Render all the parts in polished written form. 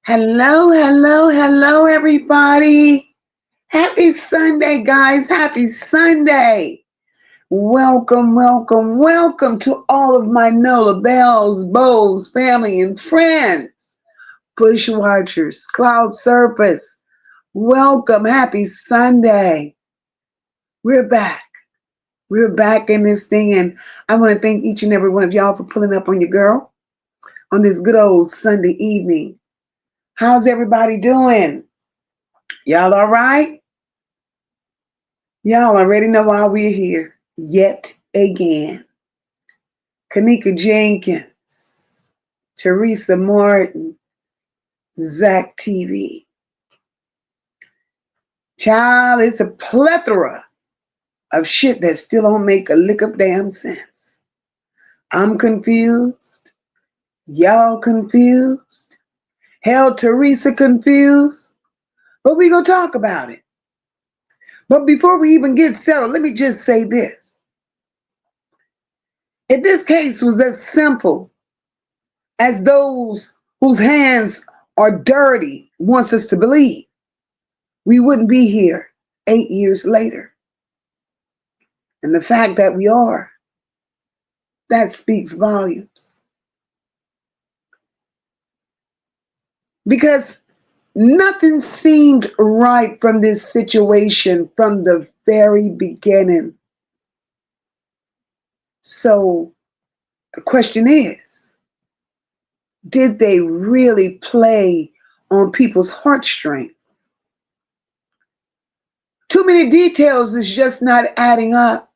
Hello, hello, hello, everybody. Happy Sunday, guys. Happy Sunday. Welcome, welcome, welcome to all of my NOLA Bells, Bows, family, and friends, Bushwatchers, Cloud Surfers. Welcome. Happy Sunday. We're back. We're back in this thing, and I want to thank each and every one of y'all for pulling up on your girl on this good old Sunday evening. How's everybody doing? Y'all all right? Y'all already know why we're here yet again. Kenneka Jenkins, Teresa Martin, Zach TV. Child, it's a plethora of shit that still don't make a lick of damn sense. I'm confused. Y'all confused. Hell, Teresa confused. But we gonna talk about it. But before we even get settled, let me just say this. If this case was as simple as those whose hands are dirty wants us to believe, we wouldn't be here 8 years later. And the fact that we are, that speaks volumes. Because nothing seemed right from this situation from the very beginning. So the question is, did they really play on people's heartstrings? Too many details is just not adding up.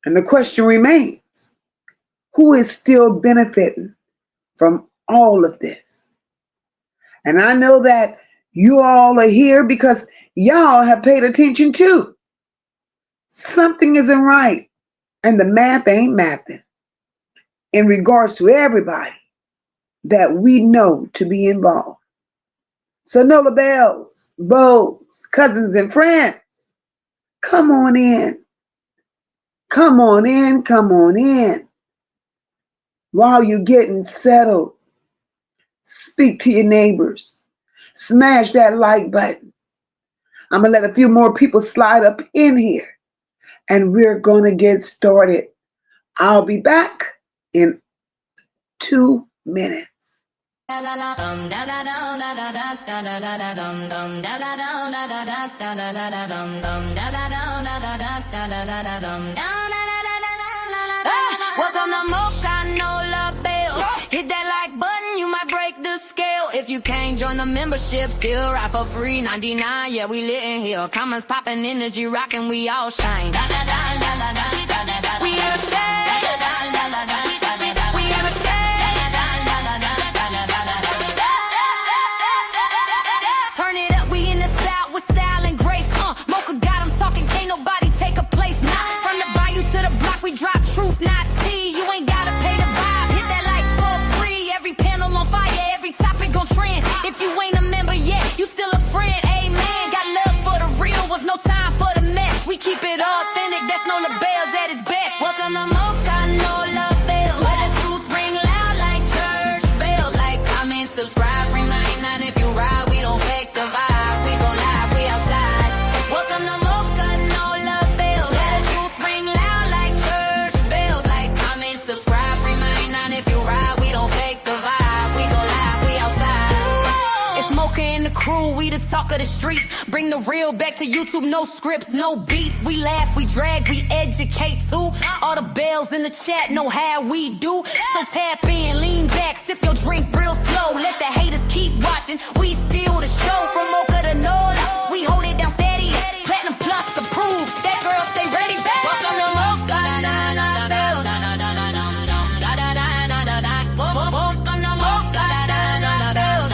And the question remains, who is still benefiting from all of this? And I know that you all are here because y'all have paid attention too. Something isn't right, and the math ain't mathing in regards to everybody that we know to be involved. So NOLA Bells, Bows, cousins, and friends, come on in. Come on in, come on in. While you're getting settled, speak to your neighbors. Smash that like button. I'm going to let a few more people slide up in here, and we're going to get started. I'll be back in 2 minutes. Welcome to MOCA, NOLA Bells. Hit that like button, you might break the scale. If you can't join the membership, still ride for free, $99. Yeah, we lit in here. Comments popping, energy rocking, we all shine. We have a stay. We have a stay. Turn it up, we in the South with style and grace. MOCA got 'em talking, can't nobody take a place. Nah, from the bayou to the block, we drop truth, not tea. You ain't gotta pay the vibe, hit that like for free. Every panel on fire, every topic gon' trend. If you ain't a member yet, you still a friend, amen. Got love for the real, was no time for the mess. We keep it authentic, that's NOLA Bells at its best. Welcome to MOCA, NOLA Bells, where the truth ring loud like church bells. Like, comment, subscribe, free 99 if you ride. We don't fake the vibe, we gon' live, we outside. Welcome to MOCA, NOLA Bells, where the truth ring loud like church bells. Like, comment, subscribe, free 99 if you ride. We don't fake the vibe, we gon' live, we outside. It's MOCA and the crew, we the talk of the streets. Bring the real back to YouTube, no scripts, no beats. We laugh, we drag, we educate too. All the bells in the chat know how we do. So tap in, lean back, sip your drink real slow. Let the haters keep watching, we steal the show. From MOCA to NOLA, we hold it down steady. Platinum plus approved, that girl stay ready. Welcome to MOCA, NOLA Bells. Welcome to MOCA, NOLA Bells.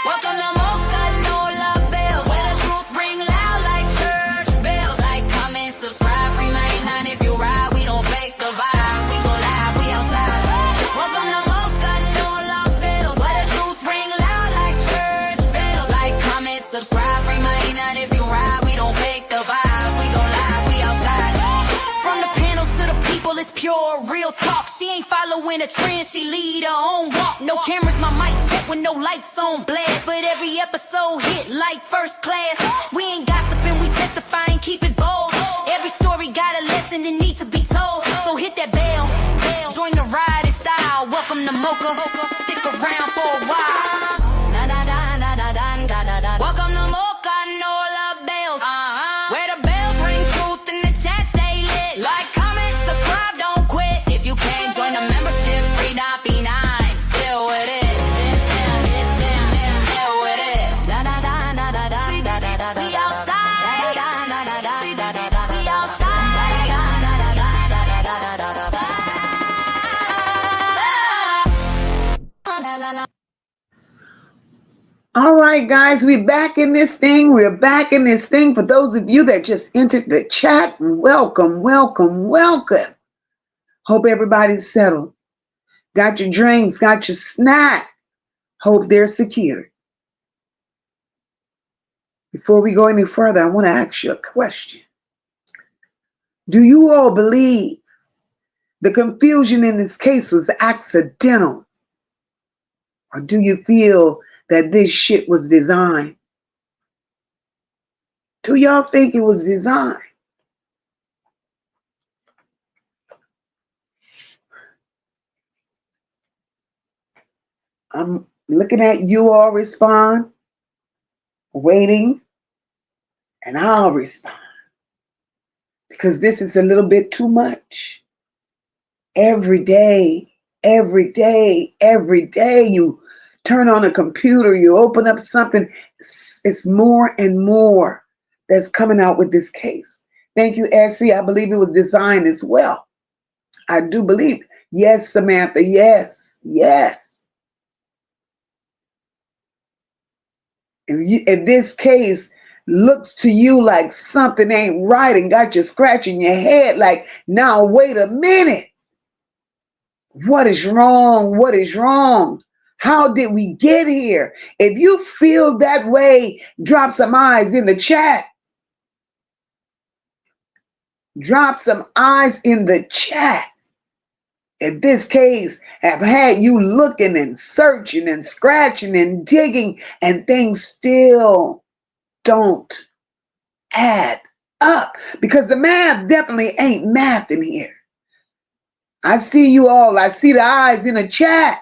Welcome to MOCA, NOLA Bells, where the truth ring loud like church bells. Like, comment, subscribe, free 99 if you ride. We don't fake the vibe, we gon' live, we outside. Welcome to MOCA, NOLA Bells, where the truth ring loud like church bells. pure, real talk. She ain't following a trend, she lead her own walk. No cameras, my mic check with no lights on blast. But every episode hit like first class. We ain't gossiping, we testifying, keep it bold. Every story got a lesson that needs to be told. So hit that bell, join the ride in style. Welcome to MOCA, stick around for a while. Welcome to MOCA, know all our bells. Where the bells ring, truth in the chat stay lit. Like, comment, subscribe, don't quit. If you can't join the membership, free not be nice. Still with it. Still with it. We outside. We outside. All right, guys, we're back in this thing. We're back in this thing. For those of you that just entered the chat, welcome, welcome, welcome. Hope everybody's settled. Got your drinks, got your snack. Hope they're secure. Before we go any further, I want to ask you a question. Do you all believe the confusion in this case was accidental? Or do you feel that this shit was designed? Do y'all think it was designed? I'm looking at you all respond, waiting, and I'll respond. Because this is a little bit too much. Every day, you turn on a computer, you open up something, it's more and more that's coming out with this case. Thank you, Essie. I believe it was designed as well. I do believe. Yes, Samantha, yes. If this case looks to you like something ain't right and got you scratching your head like, now wait a minute. What is wrong? What is wrong? How did we get here? If you feel that way, drop some eyes in the chat. Drop some eyes in the chat. If this case have had you looking and searching and scratching and digging and things still don't add up, because the math definitely ain't math in here. I see you all. I see the eyes in the chat.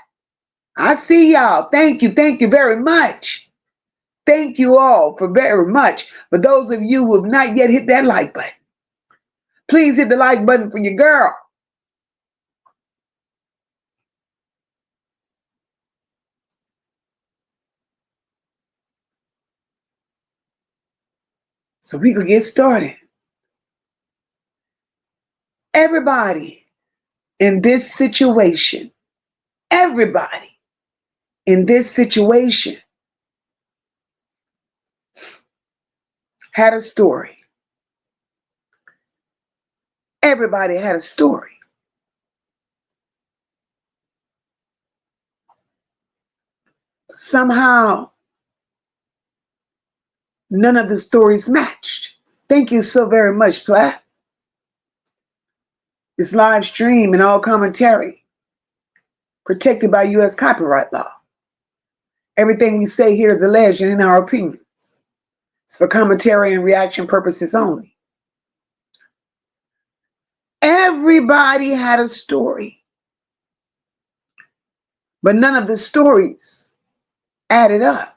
I see y'all. Thank you. Thank you very much. Thank you all for very much. For those of you who have not yet hit that like button, please hit the like button for your girl. So we could get started. Everybody in this situation, everybody in this situation had a story. Everybody had a story. Somehow, none of the stories matched. Thank you so very much, Platt. This live stream and all commentary protected by U.S. copyright law. Everything we say here is alleged and in our opinions. It's for commentary and reaction purposes only. Everybody had a story, but none of the stories added up.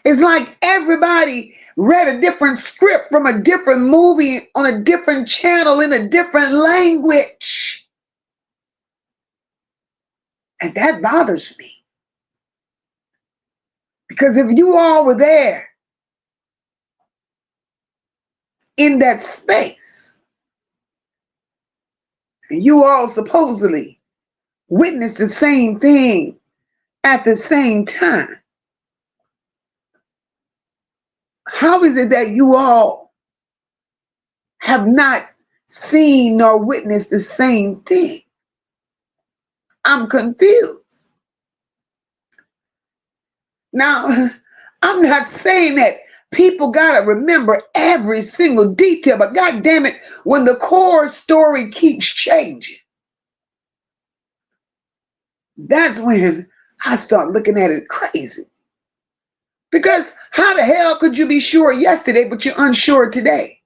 It's like everybody read a different script from a different movie on a different channel in a different language. And that bothers me. Because if you all were there in that space, and you all supposedly witnessed the same thing at the same time, how is it that you all have not seen nor witnessed the same thing? I'm confused. Now, I'm not saying that People got to remember every single detail, but God damn it, when the core story keeps changing, that's when I start looking at it crazy. Because how the hell could you be sure yesterday, but you're unsure today?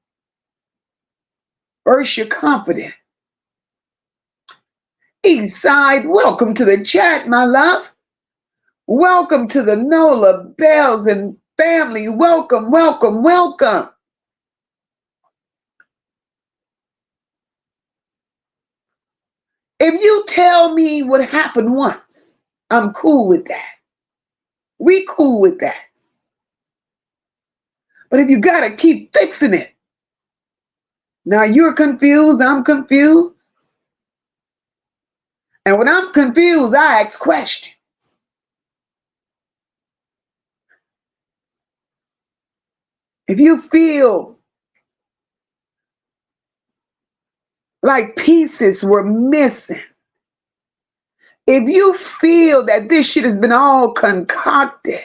First, you're confident. Eastside, welcome to the chat, my love. Welcome to the Nola Bells and family. Welcome, welcome, welcome. If you tell me what happened once, I'm cool with that. We cool with that. But if you got to keep fixing it, now you're confused, I'm confused. And when I'm confused, I ask questions. If you feel like pieces were missing, if you feel that this shit has been all concocted,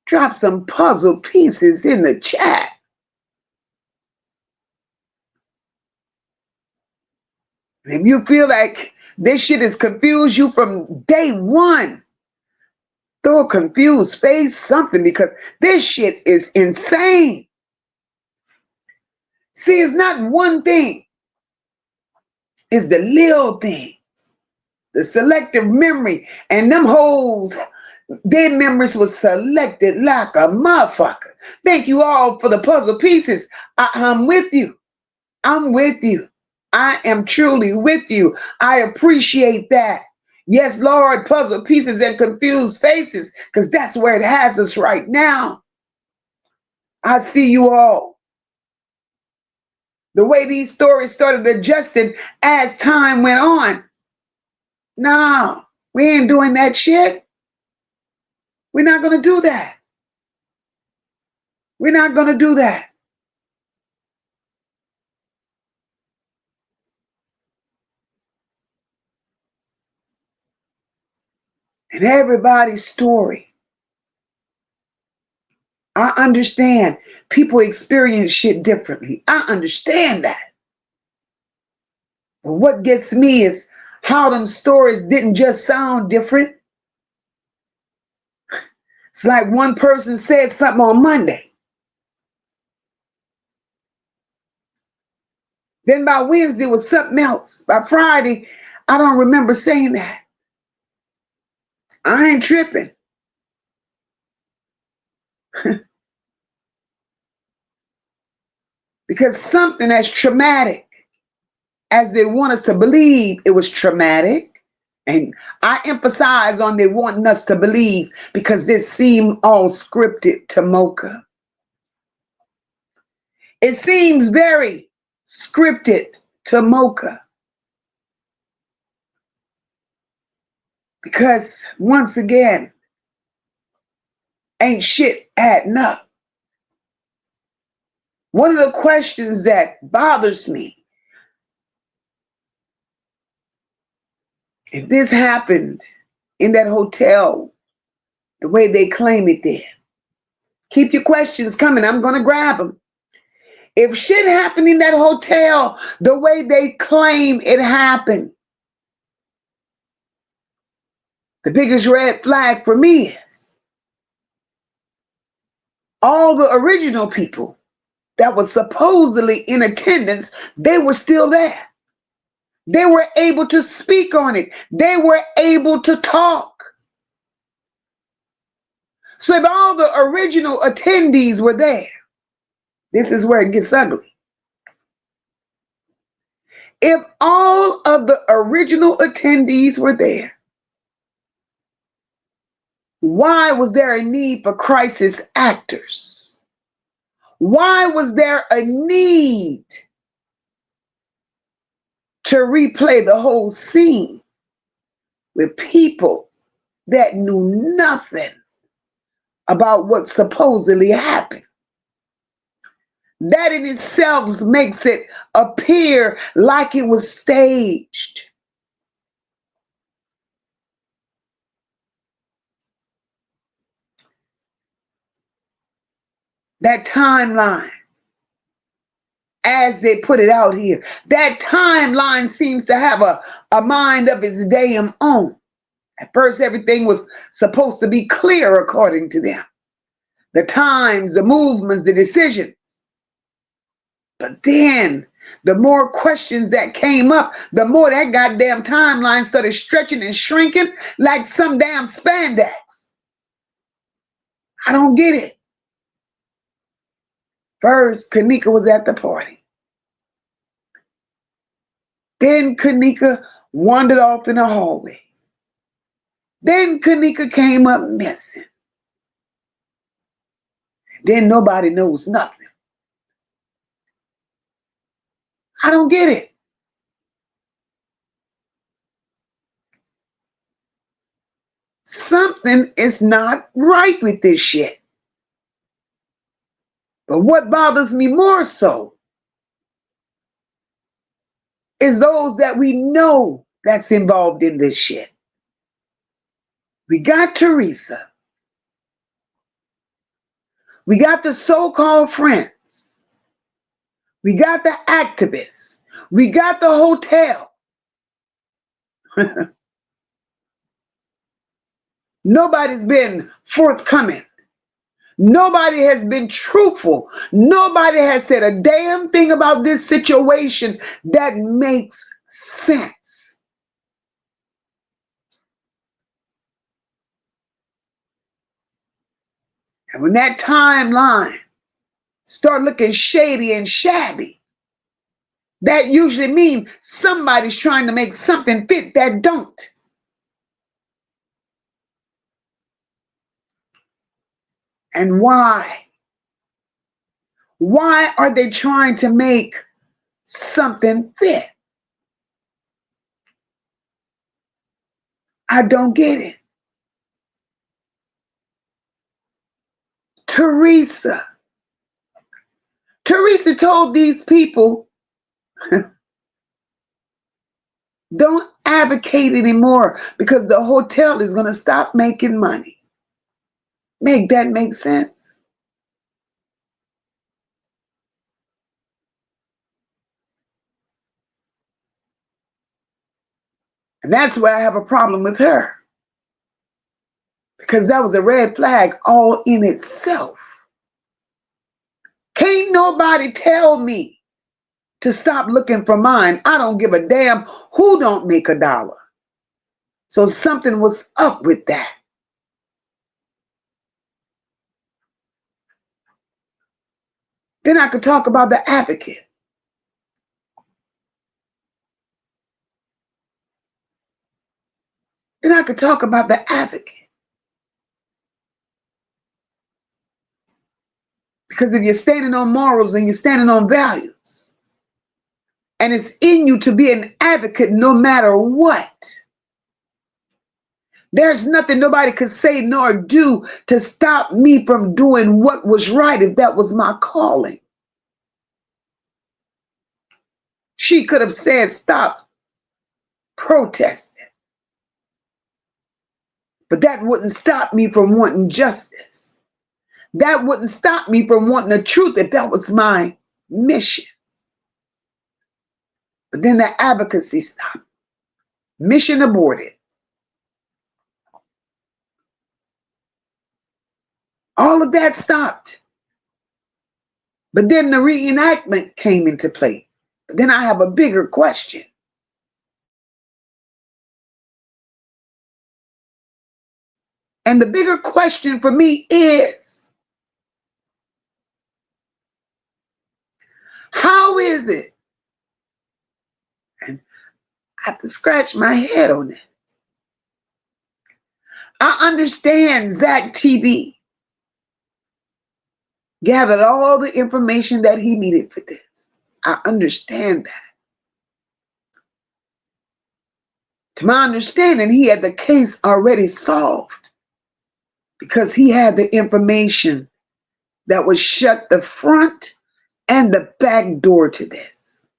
drop some puzzle pieces in the chat. And if you feel like this shit has confused you from day one, throw a confused face, something, because this shit is insane. See, it's not one thing. It's the little things, the selective memory, and them hoes, their memories was selected like a motherfucker. Thank you all for the puzzle pieces. I'm with you. I'm with you. I am truly with you. I appreciate that. Yes, Lord, puzzle pieces and confused faces, because that's where it has us right now. I see you all. The way these stories started adjusting as time went on. No, we ain't doing that shit. We're not going to do that. We're not going to do that. And everybody's story. I understand people experience shit differently. I understand that. But what gets me is how them stories didn't just sound different. It's like one person said something on Monday. Then by Wednesday was something else. By Friday, I don't remember saying that. I ain't tripping. Because something as traumatic as they want us to believe it was traumatic, and I emphasize on they wanting us to believe because this seemed all scripted to MOCA. It seems very scripted to MOCA. Because once again, ain't shit adding up. One of the questions that bothers me, if this happened in that hotel the way they claim it did, keep your questions coming. I'm going to grab them. If shit happened in that hotel the way they claim it happened, the biggest red flag for me is all the original people that was supposedly in attendance, they were still there. They were able to speak on it. They were able to talk. So if all the original attendees were there, this is where it gets ugly. If all of the original attendees were there, why was there a need for crisis actors? Why was there a need to replay the whole scene with people that knew nothing about what supposedly happened? That in itself makes it appear like it was staged. That timeline, as they put it out here, that timeline seems to have a mind of its damn own. At first, everything was supposed to be clear according to them. The times, the movements, the decisions. But then the more questions that came up, the more that goddamn timeline started stretching and shrinking like some damn spandex. I don't get it. First, Kenneka was at the party. Then Kenneka wandered off in the hallway. Then Kenneka came up missing. Then nobody knows nothing. I don't get it. Something is not right with this shit. But what bothers me more so is those that we know that's involved in this shit. We got Teresa. We got the so-called friends. We got the activists. We got the hotel. Nobody's been forthcoming. Nobody has been truthful. Nobody has said a damn thing about this situation that makes sense. And when that timeline start looking shady and shabby, that usually means somebody's trying to make something fit that don't. And why? Why are they trying to make something fit? I don't get it. Teresa told these people, don't advocate anymore because the hotel is going to stop making money. Make that make sense? And that's where I have a problem with her. Because that was a red flag all in itself. Can't nobody tell me to stop looking for mine. I don't give a damn who don't make $1. So something was up with that. Then I could talk about the advocate. Then I could talk about the advocate. Because if you're standing on morals and you're standing on values, and it's in you to be an advocate no matter what, there's nothing nobody could say nor do to stop me from doing what was right if that was my calling. She could have said, stop protesting. But that wouldn't stop me from wanting justice. That wouldn't stop me from wanting the truth if that was my mission. But then the advocacy stopped. Mission aborted. All of that stopped. But then the reenactment came into play. But then I have a bigger question. And the bigger question for me is, how is it? And I have to scratch my head on this. I understand Zach TV gathered all the information that he needed for this. I understand that. To my understanding, he had the case already solved because he had the information that would shut the front and the back door to this.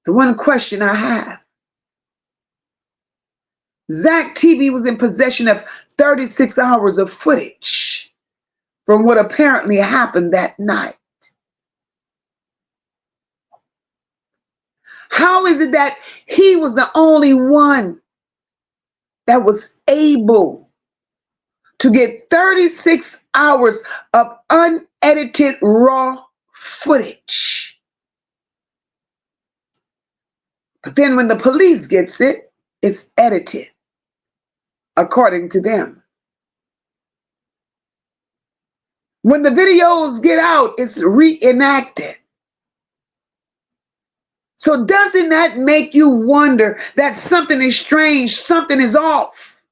The one question I have, Zach TV was in possession of 36 hours of footage from what apparently happened that night. How is it that he was the only one that was able to get 36 hours of unedited raw footage? But then when the police gets it, it's edited according to them. When the videos get out, it's reenacted. So doesn't that make you wonder that something is strange, something is off?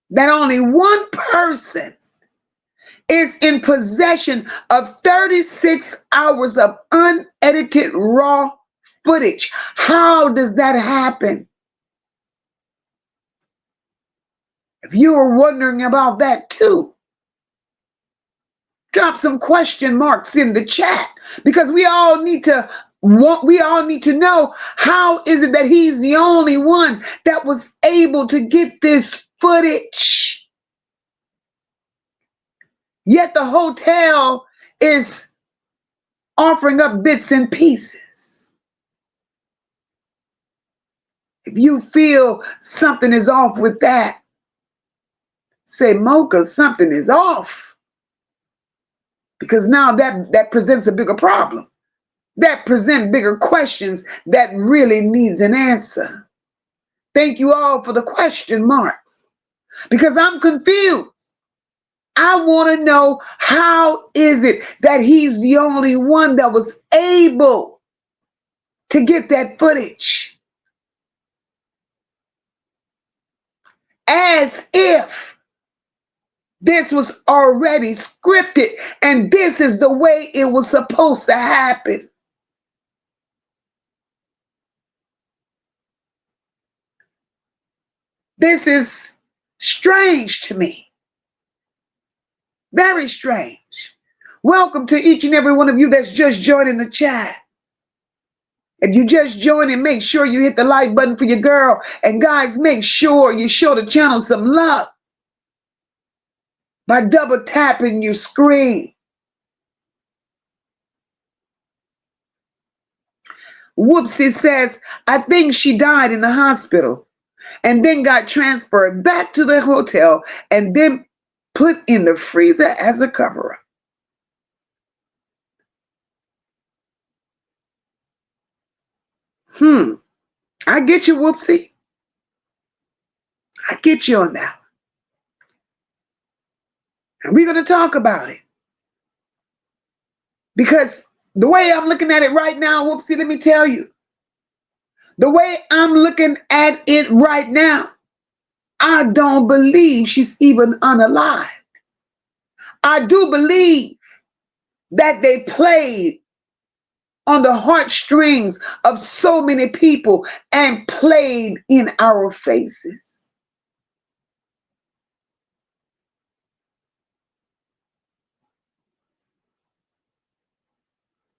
That only one person is in possession of 36 hours of unedited raw footage. How does that happen? If you are wondering about that too, drop some question marks in the chat, because we all need to know, how is it that he's the only one that was able to get this footage? Yet the hotel is offering up bits and pieces. If you feel something is off with that, say, MOCA, something is off. Because now that presents a bigger problem. That presents bigger questions that really needs an answer. Thank you all for the question marks, because I'm confused. I want to know, how is it that he's the only one that was able to get that footage? As if this was already scripted and this is the way it was supposed to happen. This is strange to me. Very strange. Welcome to each and every one of you that's just joining the chat. If you just joining, make sure you hit the like button for your girl. And guys, make sure you show the channel some love by double tapping your screen. Whoopsie says, I think she died in the hospital and then got transferred back to the hotel and then put in the freezer as a cover-up. I get you, Whoopsie. I get you on that. And we're going to talk about it. Because the way I'm looking at it right now, Whoopsie, let me tell you. The way I'm looking at it right now, I don't believe she's even unalive. I do believe that they played on the heartstrings of so many people and played in our faces.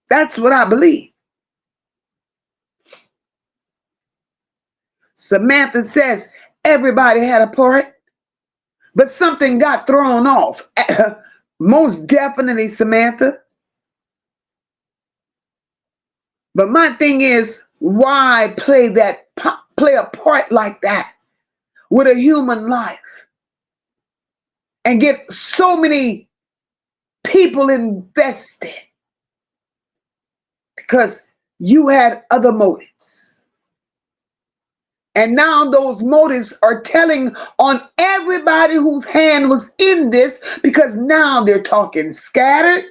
That's what I believe. Samantha says everybody had a part, but something got thrown off. Most definitely, Samantha. But my thing is, why play a part like that with a human life and get so many people invested? Because you had other motives. And now those motives are telling on everybody whose hand was in this, because now they're talking scattered.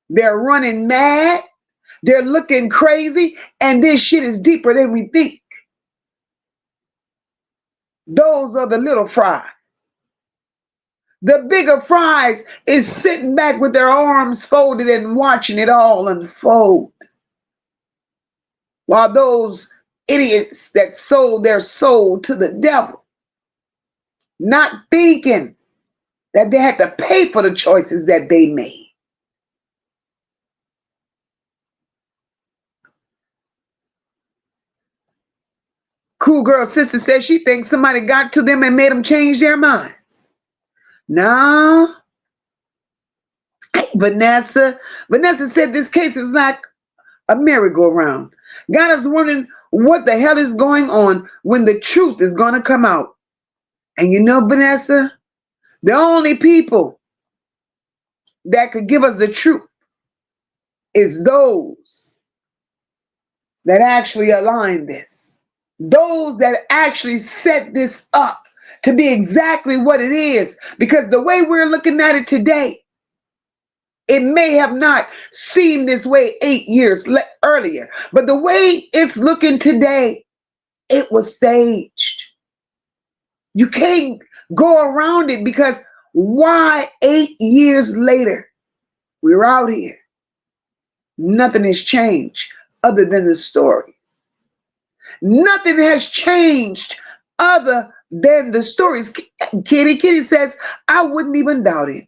They're running mad. They're looking crazy, and this shit is deeper than we think. Those are the little fries. The bigger fries is sitting back with their arms folded and watching it all unfold. While those idiots that sold their soul to the devil, not thinking that they had to pay for the choices that they made. Cool girl sister says she thinks somebody got to them and made them change their minds. No. Vanessa said this case is like a merry-go-round. Got us wondering what the hell is going on when the truth is going to come out. And you know, Vanessa, the only people that could give us the truth is those that actually align this. Those that actually set this up to be exactly what it is. Because the way we're looking at it today, it may have not seemed this way 8 years earlier, but the way it's looking today, it was staged. You can't go around it, because why 8 years later, we're out here. Nothing has changed other than the stories. Nothing has changed other than the stories. Kitty says, I wouldn't even doubt it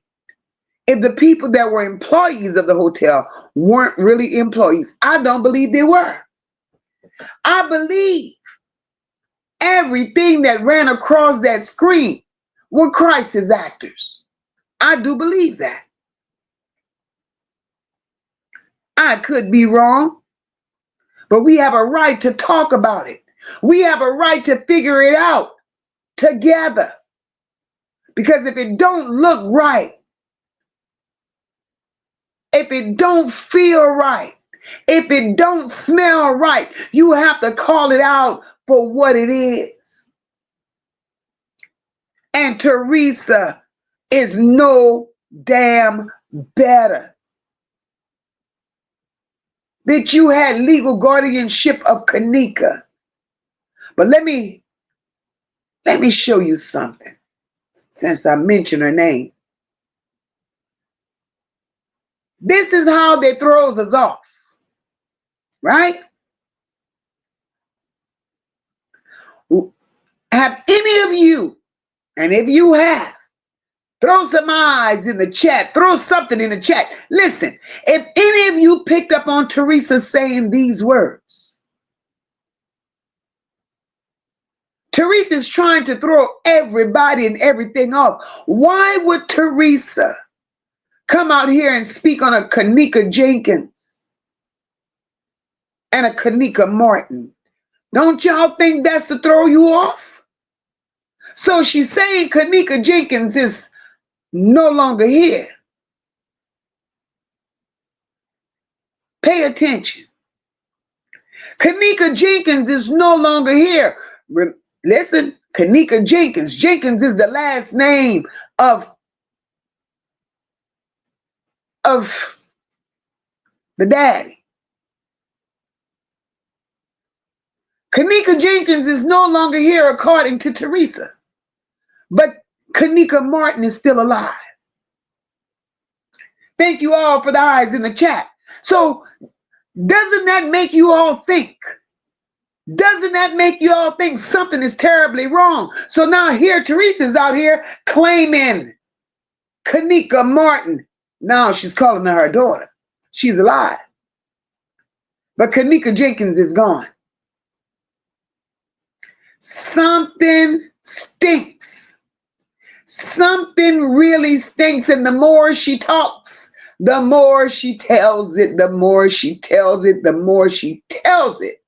if the people that were employees of the hotel weren't really employees. I don't believe they were. I believe everything that ran across that screen were crisis actors. I do believe that. I could be wrong, but we have a right to talk about it. We have a right to figure it out together. Because if it don't look right, if it don't feel right, if it don't smell right, you have to call it out for what it is. And Teresa is no damn better. That you had legal guardianship of Kenneka. But let me show you something, since I mentioned her name. This is how they throws us off, right? Have any of you, and if you have, throw some eyes in the chat, throw something in the chat. Listen, if any of you picked up on Teresa saying these words, Teresa's trying to throw everybody and everything off. Why would Teresa come out here and speak on a Kenneka Jenkins and a Kenneka Martin? Don't y'all think that's to throw you off? So she's saying Kenneka Jenkins is no longer here. Pay attention. Kenneka Jenkins is no longer here. Listen, Kenneka Jenkins. Jenkins is the last name of the daddy. Kenneka Jenkins is no longer here according to Teresa. But Kenneka Martin is still alive. Thank you all for the eyes in the chat. So doesn't that make you all think? Doesn't that make you all think something is terribly wrong? So now here Teresa's out here claiming Kenneka Martin. Now she's calling her daughter. She's alive. But Kenneka Jenkins is gone. Something stinks. Something really stinks, and the more she talks, the more she tells it, the more she tells it, the more she tells it.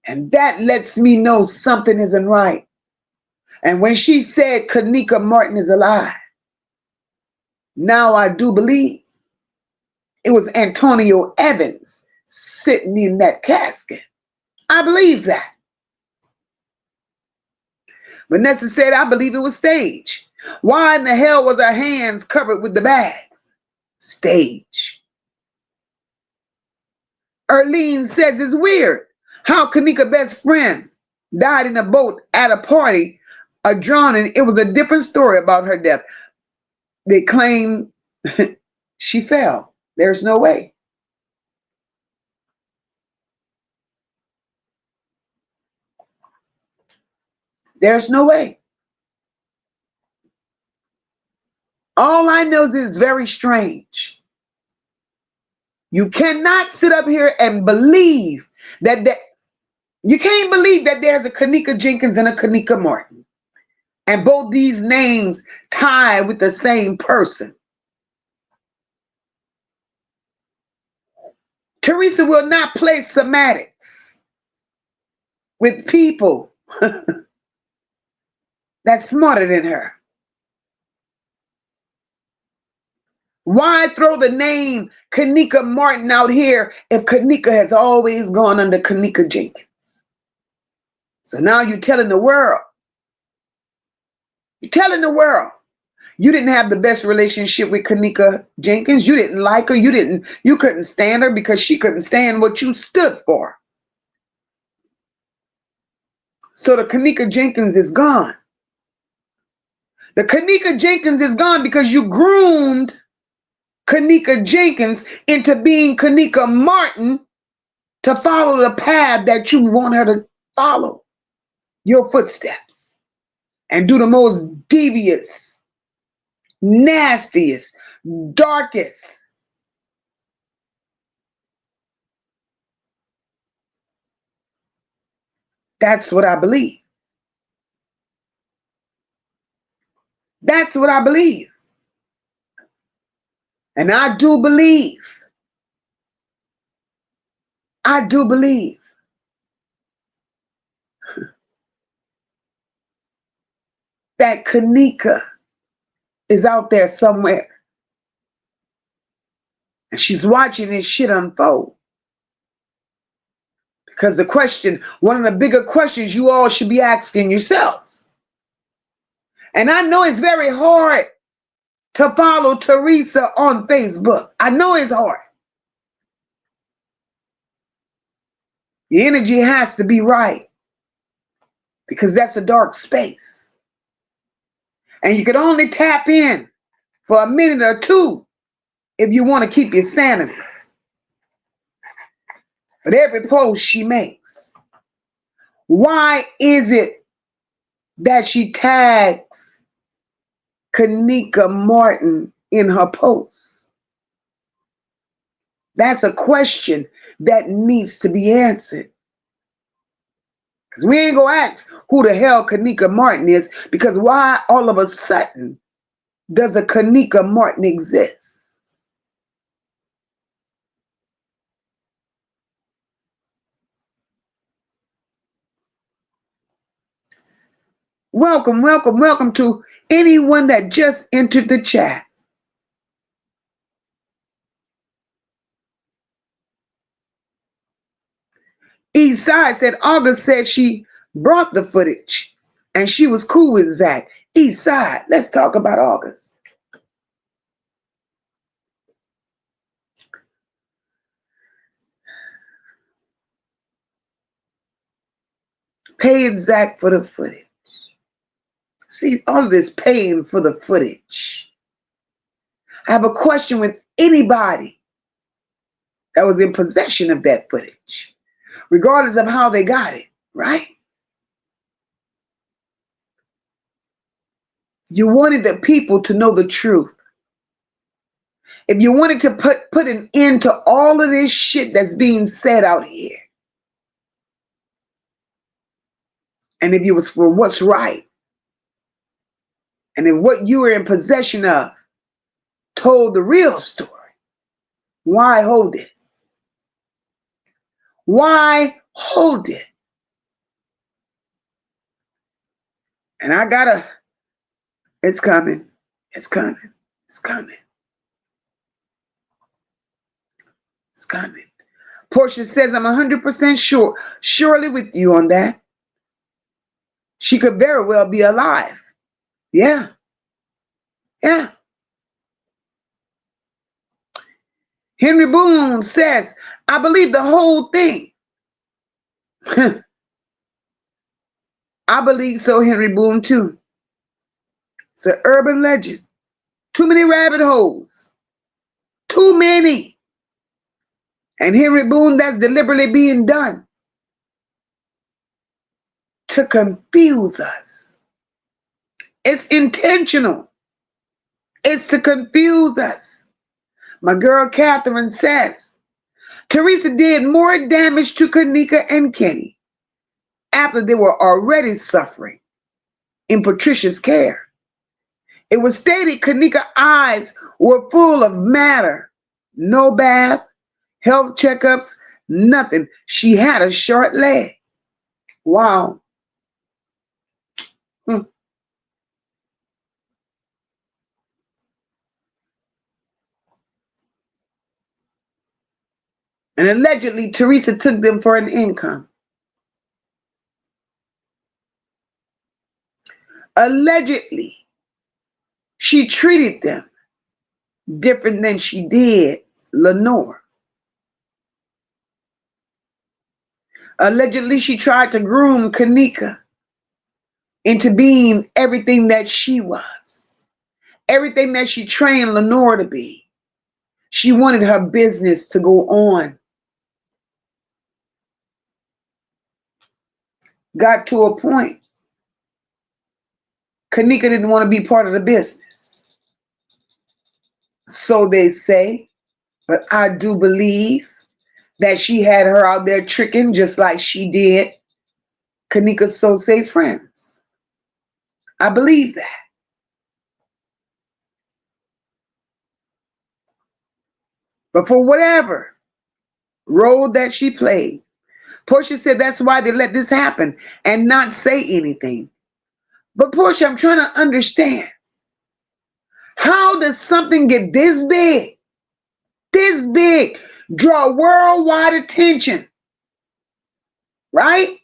And that lets me know something isn't right. And when she said Kenneka Martin is alive, now I do believe it was Antonio Evans sitting in that casket. I believe that. Vanessa said, I believe it was staged. Why in the hell was her hands covered with the bags? Stage. Erlene says it's weird how Kenneka's best friend died in a boat at a party, a drowning. It was a different story about her death. They claim she fell. There's no way. There's no way. All I know is it's very strange. You cannot sit up here and believe that You can't believe that there's a Kenneka Jenkins and a Kenneka Martin. And both these names tie with the same person. Teresa will not play semantics with people that's smarter than her. Why throw the name Kenneka Martin out here if Kenneka has always gone under Kenneka Jenkins? So now you're telling the world. You're telling the world you didn't have the best relationship with Kenneka Jenkins. You didn't like her. You couldn't stand her because she couldn't stand what you stood for. So the Kenneka Jenkins is gone. The Kenneka Jenkins is gone because you groomed Kenneka Jenkins into being Kenneka Martin to follow the path that you want her to follow, your footsteps, and do the most devious, nastiest, darkest. That's what I believe. That's what I believe. And I do believe that Kenneka is out there somewhere. And she's watching this shit unfold. Because the question, one of the bigger questions you all should be asking yourselves. And I know it's very hard to follow Teresa on Facebook. I know it's hard. The energy has to be right. Because that's a dark space. And you can only tap in for a minute or two if you want to keep your sanity. But every post she makes, why is it that she tags Kenneka Martin in her posts? That's a question that needs to be answered. Because we ain't going to ask who the hell Kenneka Martin is, because why all of a sudden does a Kenneka Martin exist? Welcome, welcome, welcome to anyone that just entered the chat. Eastside said August said she brought the footage and she was cool with Zach. Eastside, let's talk about August. Paying Zach for the footage. See, all of this paying for the footage. I have a question with anybody that was in possession of that footage, regardless of how they got it, right? You wanted the people to know the truth. If you wanted to put an end to all of this shit that's being said out here, and if it was for what's right, and if what you were in possession of told the real story, why hold it? Why hold it? And I gotta, it's coming, it's coming, it's coming. It's coming. Portia says, I'm 100% sure, surely with you on that. She could very well be alive. Yeah. Yeah. Henry Boone says, I believe the whole thing. I believe so, Henry Boone, too. It's an urban legend. Too many rabbit holes. Too many. And Henry Boone, that's deliberately being done to confuse us. It's intentional. It's to confuse us. My girl Catherine says, Teresa did more damage to Kenneka and Kenny after they were already suffering in Patricia's care. It was stated Kenneka's eyes were full of matter. No bath, health checkups, nothing. She had a short leg. Wow. And allegedly, Teresa took them for an income. Allegedly, she treated them different than she did Lenore. Allegedly, she tried to groom Kenneka into being everything that she was, everything that she trained Lenore to be. She wanted her business to go on. Got to a point, Kenneka didn't want to be part of the business. So they say, but I do believe that she had her out there tricking just like she did Kenneka's so-say friends. I believe that. But for whatever role that she played, Portia said that's why they let this happen and not say anything. But Portia, I'm trying to understand, how does something get this big, draw worldwide attention, right?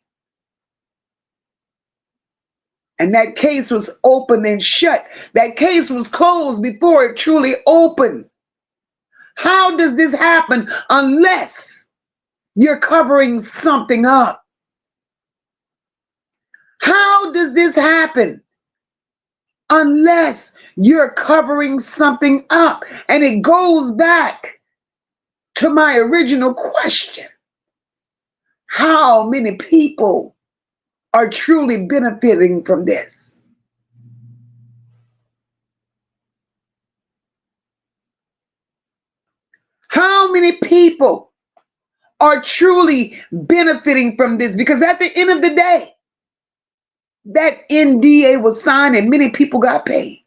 And that case was open and shut. That case was closed before it truly opened. How does this happen unless you're covering something up? How does this happen unless you're covering something up? And it goes back to my original question. How many people are truly benefiting from this? How many people are truly benefiting from this? Because at the end of the day, that NDA was signed and many people got paid.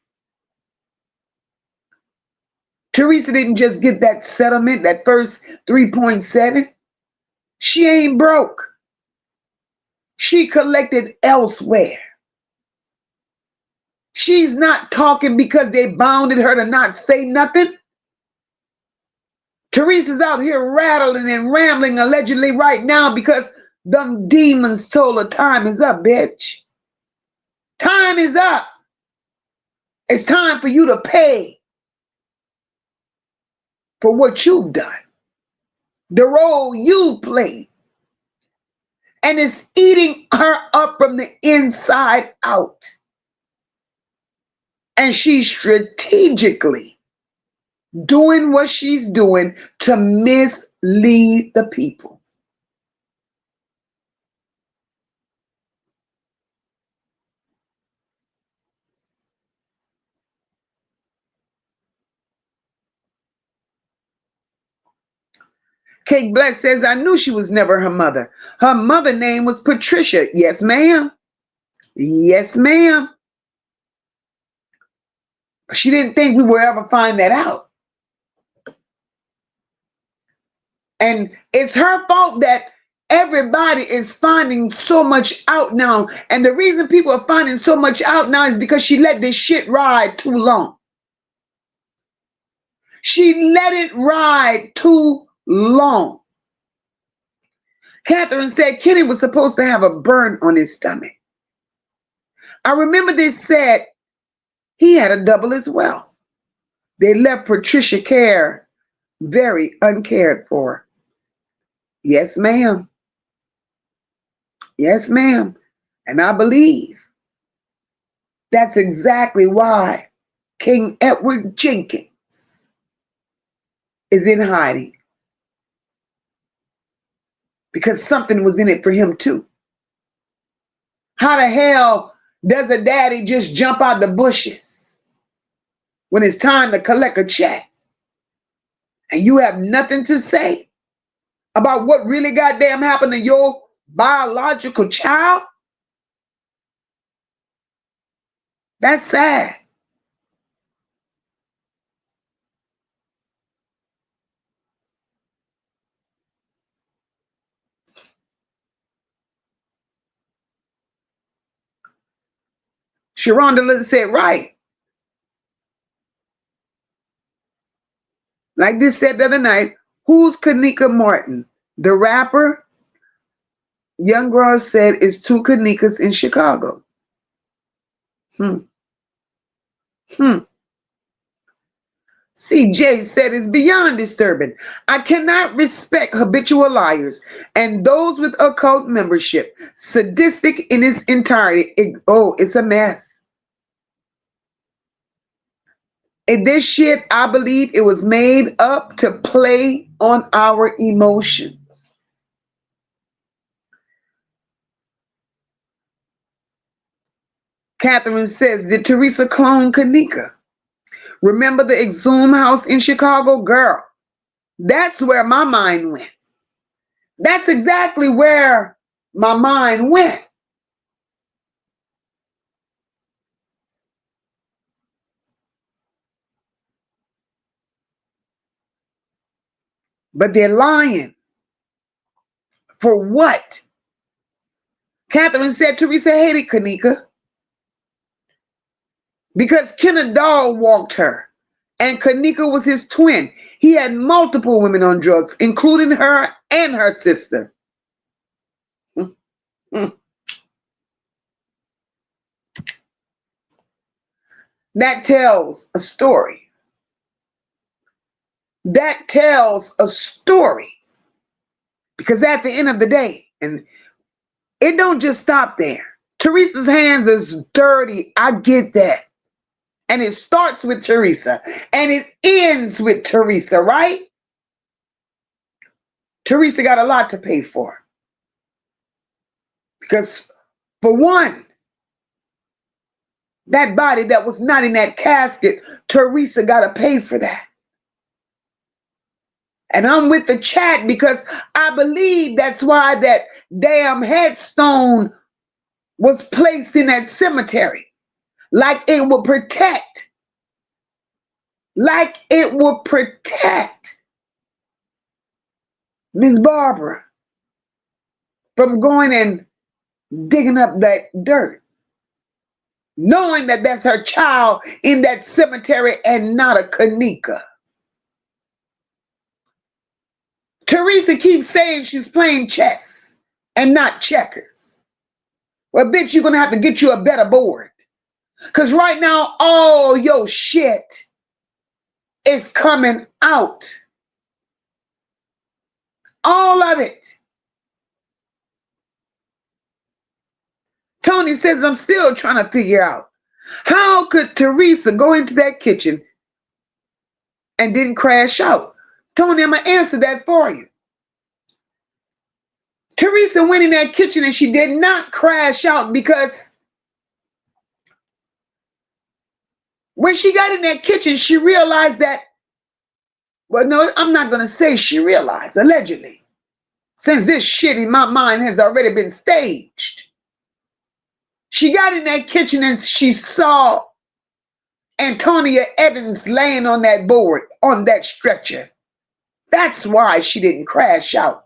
Teresa didn't just get that settlement, that first 3.7. She ain't broke. She collected elsewhere. She's not talking because they bounded her to not say nothing. Teresa's out here rattling and rambling allegedly right now because them demons told her time is up, bitch. Time is up. It's time for you to pay for what you've done, the role you played. And it's eating her up from the inside out. And she's strategically doing what she's doing to mislead the people. Kate Black says, I knew she was never her mother. Her mother name was Patricia. Yes, ma'am. Yes, ma'am. She didn't think we would ever find that out. And it's her fault that everybody is finding so much out now. And the reason people are finding so much out now is because she let this shit ride too long. She let it ride too long. Catherine said Kenny was supposed to have a burn on his stomach. I remember they said he had a double as well. They left Patricia care very uncared for. Yes, ma'am. Yes, ma'am. And I believe that's exactly why King Edward Jenkins is in hiding. Because something was in it for him too. How the hell does a daddy just jump out the bushes when it's time to collect a check and you have nothing to say about what really goddamn happened to your biological child? That's sad. Sharonda said, right. Like this said the other night, who's Kenneka Martin? The rapper? Young girl said it's two Kennekas in Chicago. Hmm. Hmm. CJ said it's beyond disturbing. I cannot respect habitual liars and those with occult membership. Sadistic in its entirety. It's a mess. And this shit, I believe it was made up to play on our emotions. Catherine says, did Teresa clone Kenneka? Remember the Exhumed house in Chicago? Girl, that's where my mind went. That's exactly where my mind went. But they're lying. For what? Catherine said Teresa hated Kenneka because Kenneth Dahl walked her, and Kenneka was his twin. He had multiple women on drugs, including her and her sister. That tells a story. That tells a story. Because at the end of the day, and it don't just stop there. Teresa's hands is dirty. I get that. And it starts with Teresa and it ends with Teresa, right? Teresa got a lot to pay for. Because for one, that body that was not in that casket, Teresa got to pay for that. And I'm with the chat because I believe that's why that damn headstone was placed in that cemetery. Like it would protect. Like it would protect Miss Barbara from going and digging up that dirt. Knowing that that's her child in that cemetery and not a Kenneka. Teresa keeps saying she's playing chess and not checkers. Well, bitch, you're going to have to get you a better board. Because right now, all your shit is coming out. All of it. Tony says, I'm still trying to figure out, how could Teresa go into that kitchen and didn't crash out? Tony, I'm going to answer that for you. Teresa went in that kitchen and she did not crash out because when she got in that kitchen, she realized that, well, no, I'm not going to say she realized, allegedly, since this shit in my mind has already been staged. She got in that kitchen and she saw Antonia Evans laying on that board, on that stretcher. That's why she didn't crash out.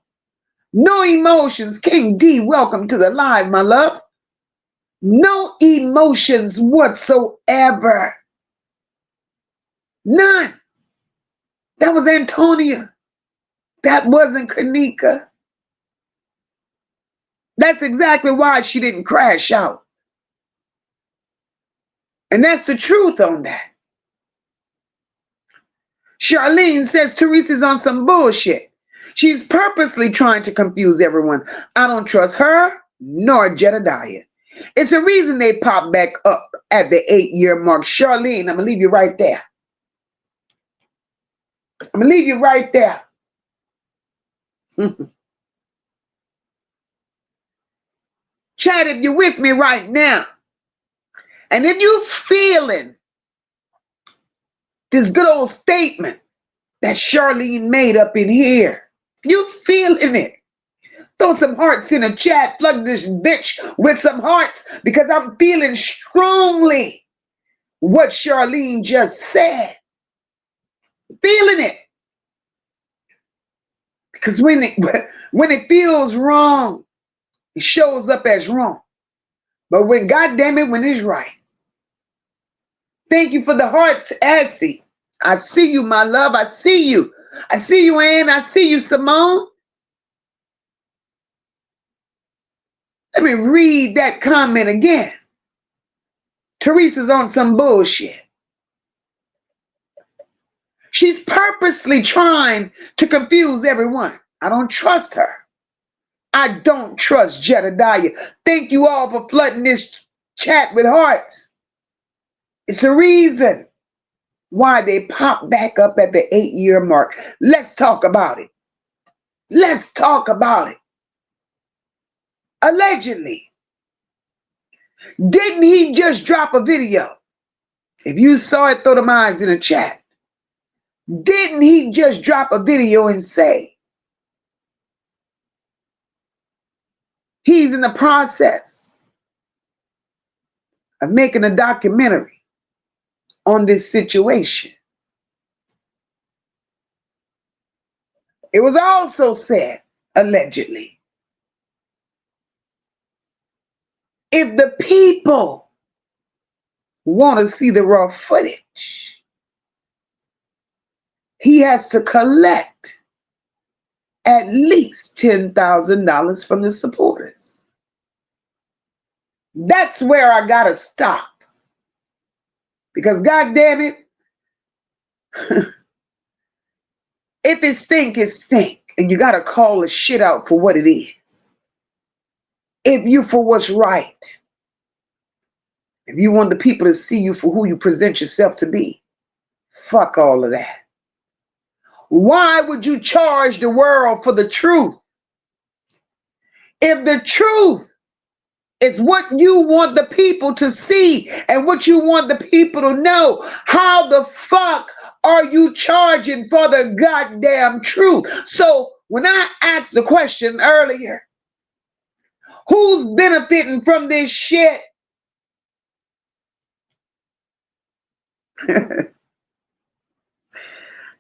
No emotions. King D, welcome to the live, my love. No emotions whatsoever. None. That was Antonia. That wasn't Kenneka. That's exactly why she didn't crash out. And that's the truth on that. Charlene says Teresa's on some bullshit. She's purposely trying to confuse everyone. I don't trust her nor Jedediah. It's the reason they pop back up at the 8-year mark. Charlene, I'm going to leave you right there. I'm going to leave you right there. Chat, if you're with me right now, and if you're feeling this good old statement that Charlene made up in here, you feeling it, Throw some hearts in the chat. Flood this bitch with some hearts because I'm feeling strongly what Charlene just said. Feeling it. Because when it feels wrong, it shows up as wrong. But when, goddamn it, when it's right. Thank you for the hearts, Essie. I see you, my love. I see you. I see you, Ann. I see you, Simone. Let me read that comment again. Teresa's on some bullshit. She's purposely trying to confuse everyone. I don't trust her. I don't trust Jedediah. Thank you all for flooding this chat with hearts. It's a reason why they pop back up at the 8-year mark. Let's talk about it. Let's talk about it. Allegedly, didn't he just drop a video? If you saw it, throw them eyes in the chat. Didn't he just drop a video and say he's in the process of making a documentary on this situation? It was also said, allegedly, if the people want to see the raw footage, he has to collect at least $10,000 from the supporters. That's where I gotta stop. Because goddamn it, if it stink, it stink. And you gotta call the shit out for what it is. If you for what's right. If you want the people to see you for who you present yourself to be. Fuck all of that. Why would you charge the world for the truth? If the truth is what you want the people to see and what you want the people to know, how the fuck are you charging for the goddamn truth? So when I asked the question earlier, who's benefiting from this shit?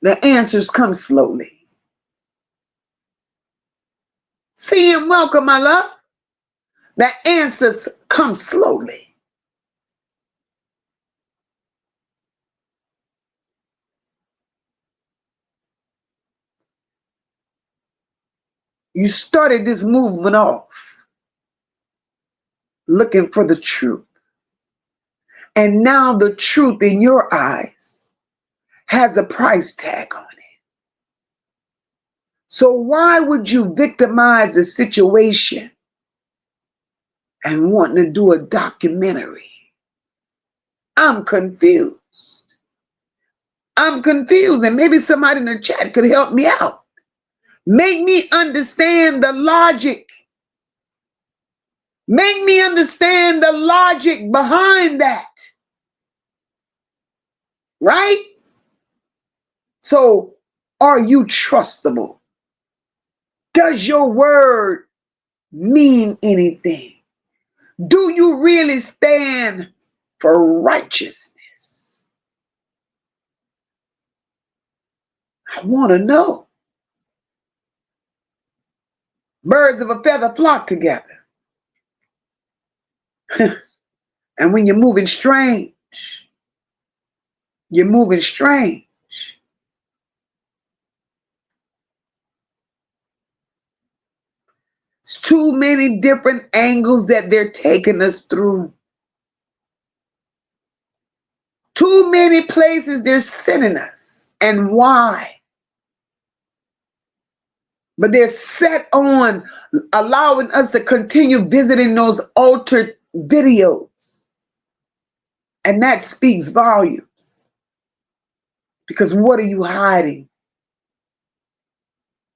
The answers come slowly. See and welcome, my love. The answers come slowly. You started this movement off looking for the truth. And now the truth in your eyes has a price tag on it. So why would you victimize the situation and want to do a documentary? I'm confused. I'm confused, and maybe somebody in the chat could help me out. Make me understand the logic. Make me understand the logic behind that. Right? So, are you trustable? Does your word mean anything? Do you really stand for righteousness? I want to know. Birds of a feather flock together. And when you're moving strange, you're moving strange. It's too many different angles that they're taking us through. Too many places they're sending us. And why? But they're set on allowing us to continue visiting those altered videos. And that speaks volumes. Because what are you hiding?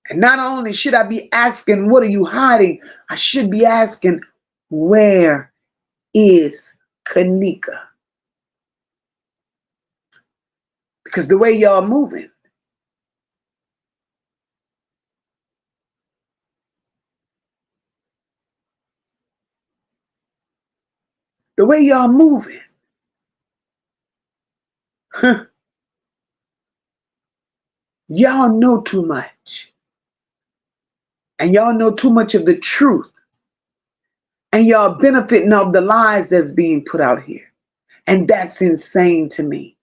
And not only should I be asking, what are you hiding? I should be asking, where is Kenneka? Because the way y'all moving, the way y'all moving. Y'all know too much. And y'all know too much of the truth. And y'all benefiting off the lies that's being put out here. And that's insane to me.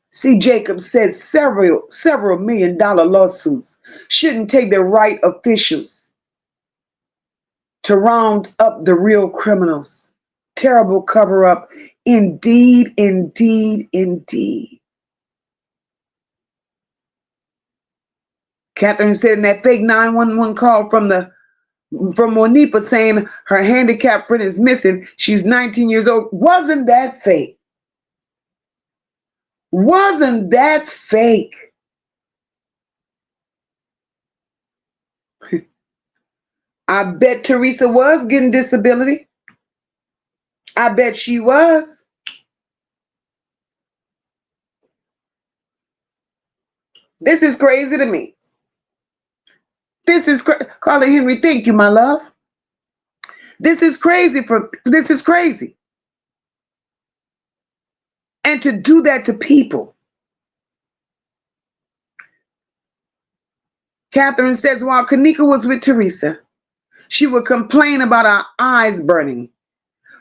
See, Jacob said several $1 million lawsuits shouldn't take the right officials to round up the real criminals. Terrible cover up. Indeed, indeed, indeed. Catherine said in that fake 911 call from Monifa saying her handicapped friend is missing. She's 19 years old. Wasn't that fake? Wasn't that fake? I bet Teresa was getting disability. I bet she was. This is crazy to me. This is Carla Henry, thank you, my love. This is crazy. This is crazy. And to do that to people. Catherine says, while Kenneka was with Teresa, she would complain about her eyes burning,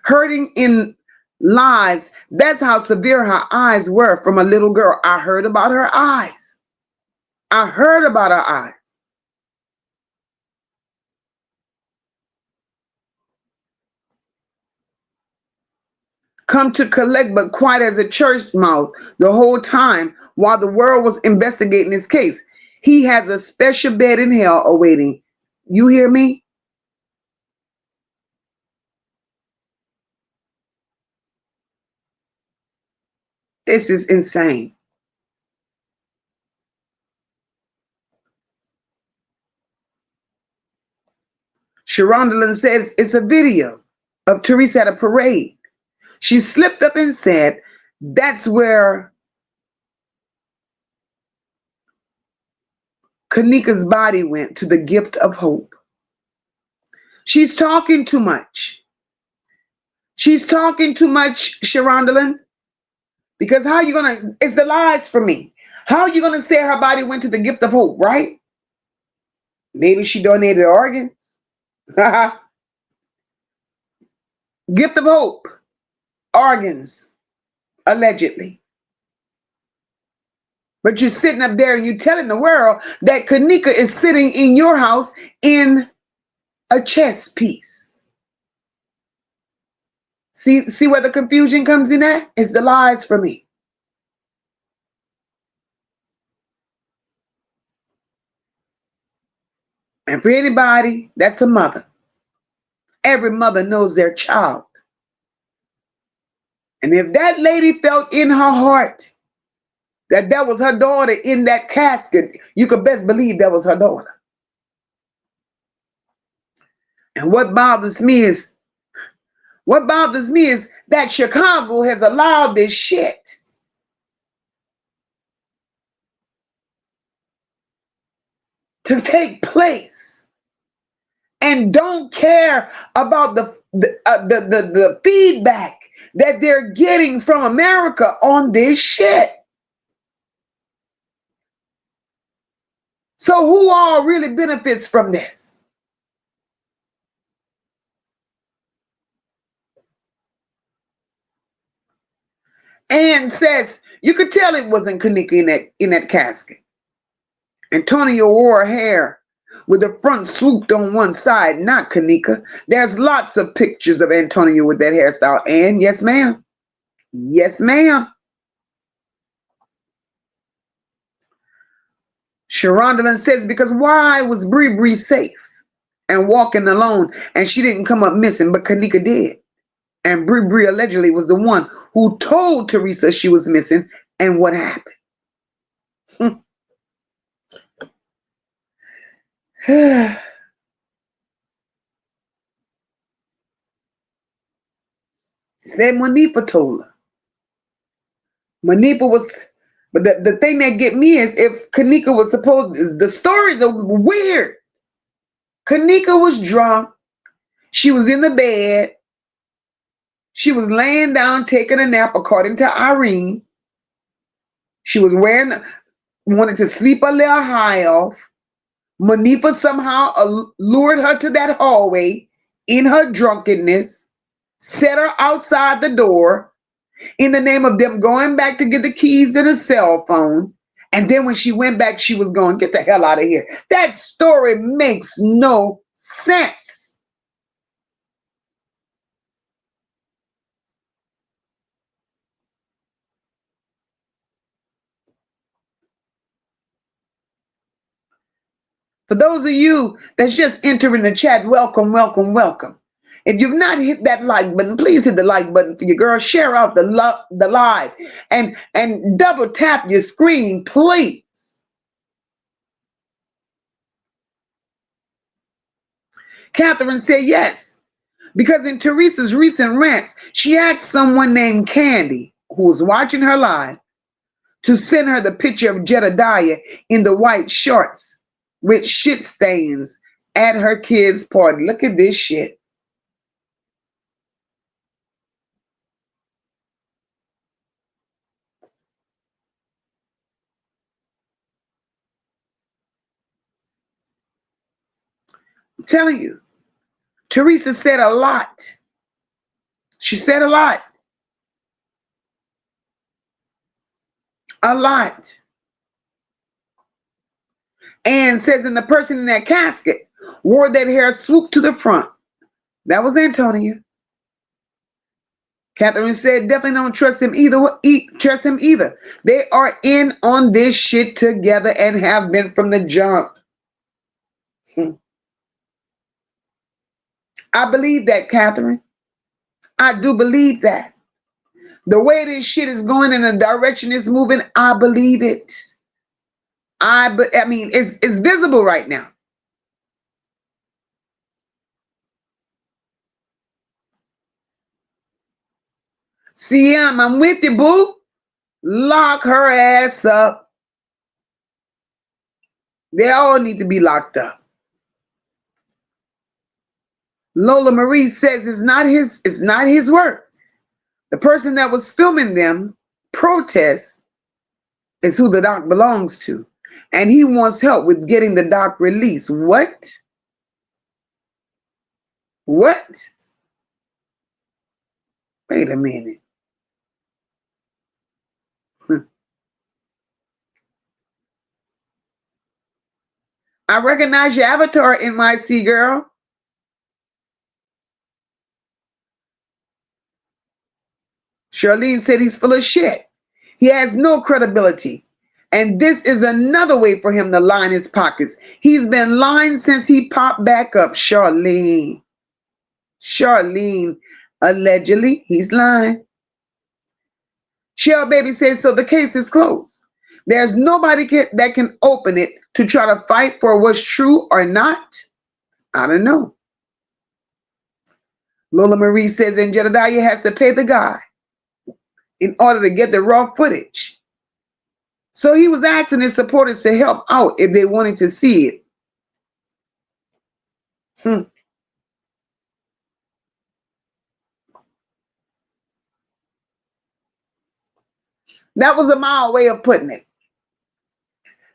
hurting in lives. That's how severe her eyes were from a little girl. I heard about her eyes. I heard about her eyes. Come to collect, but quiet as a church mouse the whole time while the world was investigating his case. He has a special bed in hell awaiting. You hear me? This is insane. Sharonda says it's a video of Teresa at a parade. She slipped up and said, that's where Kenneka's body went, to the gift of hope. She's talking too much. She's talking too much, Sharonda. Because how are you going to, it's the lies for me. How are you going to say her body went to the gift of hope, right? Maybe she donated organs. Gift of hope. Organs, allegedly. But you're sitting up there and you're telling the world that Kenneka is sitting in your house in a chess piece. See where the confusion comes in at? It's the lies for me. And for anybody that's a mother, every mother knows their child. And if that lady felt in her heart that that was her daughter in that casket, you could best believe that was her daughter. And what bothers me is that Chicago has allowed this shit to take place and don't care about the feedback that they're getting from America on this shit. So who all really benefits from this? Ann says, you could tell it wasn't Kenneka in that casket. Antonio wore hair with the front swooped on one side, not Kenneka. There's lots of pictures of Antonio with that hairstyle. And yes, ma'am. Yes, ma'am. Sharonda says, because why was Bree safe and walking alone and she didn't come up missing, but Kenneka did? And Bree allegedly was the one who told Teresa she was missing and what happened. Said Monifa told her. Monifa was, but the thing that get me is if Kenneka was supposed, the stories are weird. Kenneka was drunk. She was in the bed. She was laying down taking a nap, according to Irene. She was wanted to sleep a little high off. Manifa somehow lured her to that hallway in her drunkenness, set her outside the door in the name of them going back to get the keys and a cell phone. And then when she went back, she was going, get the hell out of here. That story makes no sense. For those of you that's just entering the chat, welcome, welcome, welcome. If you've not hit that like button, please hit the like button for your girl. Share out the live and double tap your screen, please. Catherine said yes, because in Teresa's recent rants, she asked someone named Candy, who was watching her live, to send her the picture of Jedediah in the white shorts with shit stains at her kid's party. Look at this shit. I'm telling you, Teresa said a lot. She said a lot. A lot. And says, and the person in that casket wore that hair swooped to the front. That was Antonia. Catherine said, definitely don't trust him either. Trust him either. They are in on this shit together and have been from the jump. I believe that, Catherine. I do believe that. The way this shit is going in the direction it's moving, I believe it. I mean, it's visible right now. CM, I'm with you, boo. Lock her ass up. They all need to be locked up. Lola Marie says it's not his work. The person that was filming them protest is who the doc belongs to. And he wants help with getting the doc released. What? What? Wait a minute. I recognize your avatar, NYC girl. Charlene said he's full of shit. He has no credibility. And this is another way for him to line his pockets. He's been lying since he popped back up. Charlene, allegedly, he's lying. Shell Baby says, so the case is closed. There's nobody that can open it to try to fight for what's true or not. I don't know. Lola Marie says, and Jedediah has to pay the guy in order to get the raw footage. So he was asking his supporters to help out if they wanted to see it. That was a mild way of putting it.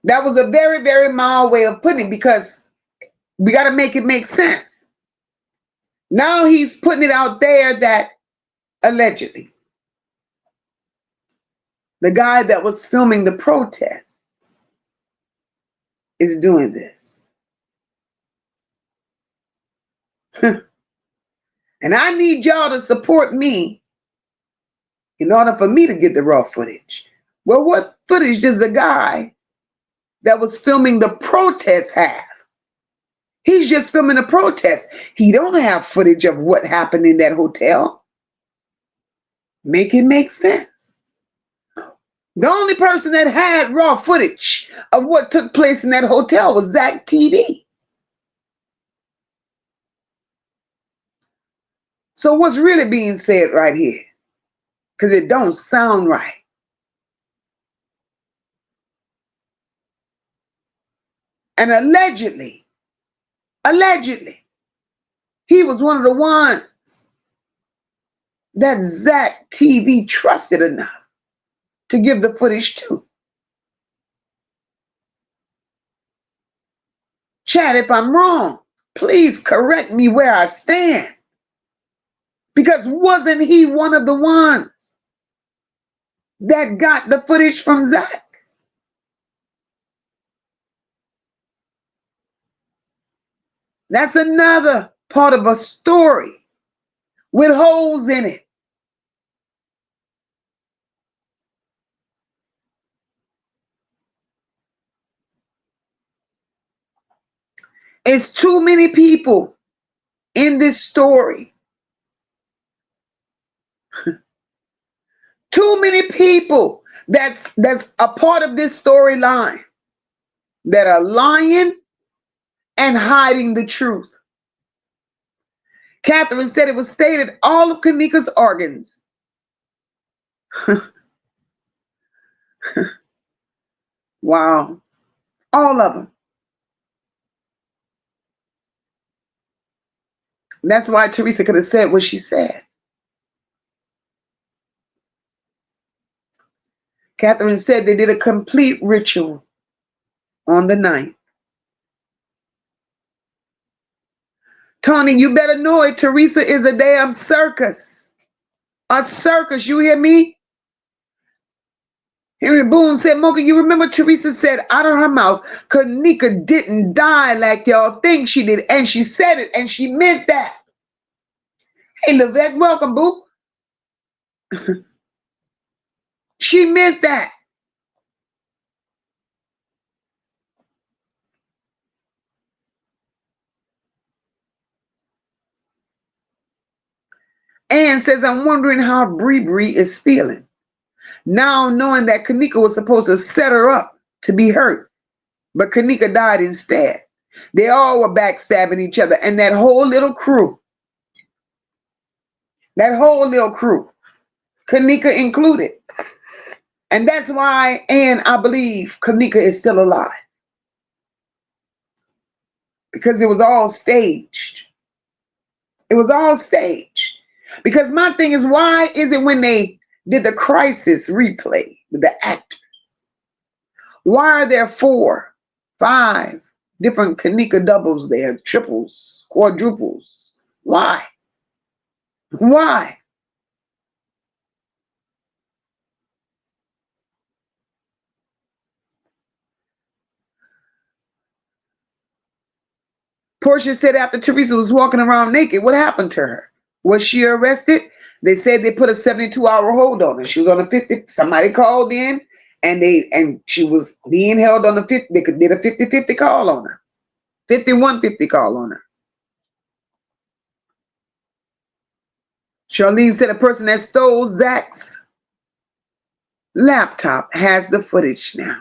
That was a very, very mild way of putting it, because we got to make it make sense. Now he's putting it out there that allegedly the guy that was filming the protests is doing this. And I need y'all to support me in order for me to get the raw footage. Well, what footage does the guy that was filming the protest have? He's just filming the protest. He don't have footage of what happened in that hotel. Make it make sense. The only person that had raw footage of what took place in that hotel was Zach TV. So what's really being said right here? Because it don't sound right. And allegedly, He was one of the ones that Zach TV trusted enough to give the footage to. Chad, if I'm wrong, please correct me where I stand. Because wasn't he one of the ones that got the footage from Zach? That's another part of a story with holes in it. It's too many people in this story. Too many people that's a part of this storyline that are lying and hiding the truth. Catherine said it was stated all of Kenneka's organs. Wow. All of them. That's why Teresa could have said what she said. Catherine said they did a complete ritual on the 9th. Tony, you better know it. Teresa is a damn circus. A circus, you hear me? Henry Boone said, Mocha, you remember Teresa said out of her mouth, Kenneka didn't die like y'all think she did. And she said it, and she meant that. Hey, Levesque, welcome, boo. She meant that. Ann says, I'm wondering how Bree is feeling. Now knowing that Kenneka was supposed to set her up to be hurt, but Kenneka died instead. They all were backstabbing each other, and that whole little crew, Kenneka included. And that's why, Ann, I believe Kenneka is still alive. Because it was all staged. It was all staged. Because my thing is, why is it when they did the crisis replay with the actor, why are there 4, 5 different Kenneka doubles there, triples, quadruples? Why? Why? Portia said after Teresa was walking around naked, what happened to her? Was she arrested? They said they put a 72-hour hold on her. She was on a 50. Somebody called in, and she was being held on the 50. They did a 50-50 call on her, 51-50 call on her. Charlene said a person that stole Zach's laptop has the footage now.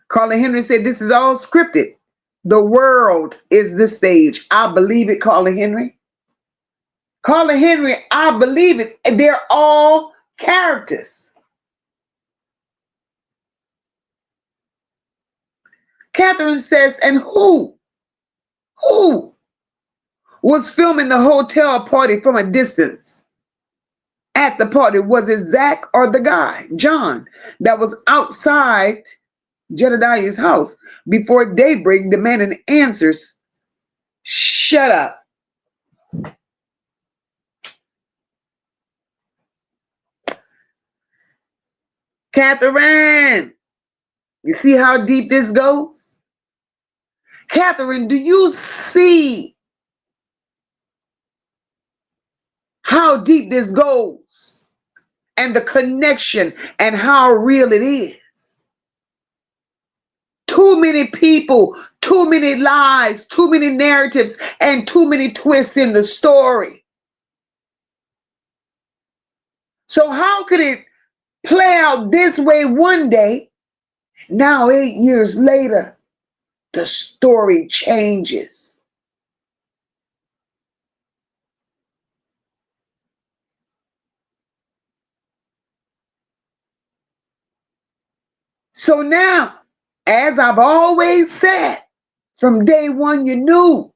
Carla Henry said this is all scripted. The world is the stage. I believe it, Carla Henry. Carla Henry, I believe it. They're all characters. Catherine says, and who was filming the hotel party from a distance? At the party, was it Zach or the guy, John, that was outside Jedediah's house before daybreak demanding answers? Shut up. Catherine, you see how deep this goes? Catherine, do you see how deep this goes and the connection and how real it is? Too many people, too many lies, too many narratives, and too many twists in the story. So how could it play out this way one day? Now, 8 years later, the story changes. So now, as I've always said, From day one, you knew.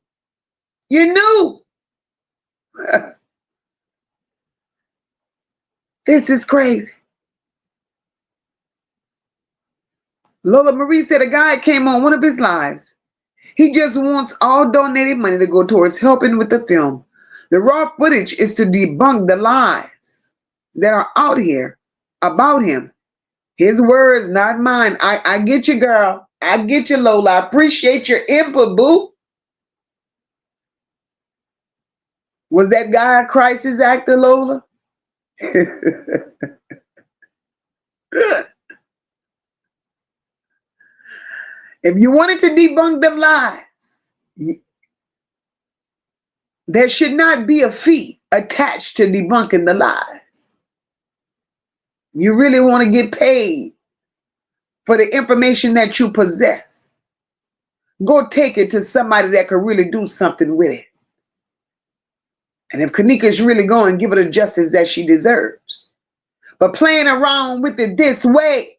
You knew. This is crazy. Lola Marie said a guy came on one of his lives. He just wants all donated money to go towards helping with the film. The raw footage is to debunk the lies that are out here about him. His words, not mine. I get you, girl. I get you, Lola. I appreciate your input, boo. Was that guy a crisis actor, Lola? If you wanted to debunk them lies, there should not be a fee attached to debunking the lies. You really want to get paid for the information that you possess. Go take it to somebody that could really do something with it. And if Kenneka's really going, give her the justice that she deserves. But playing around with it this way,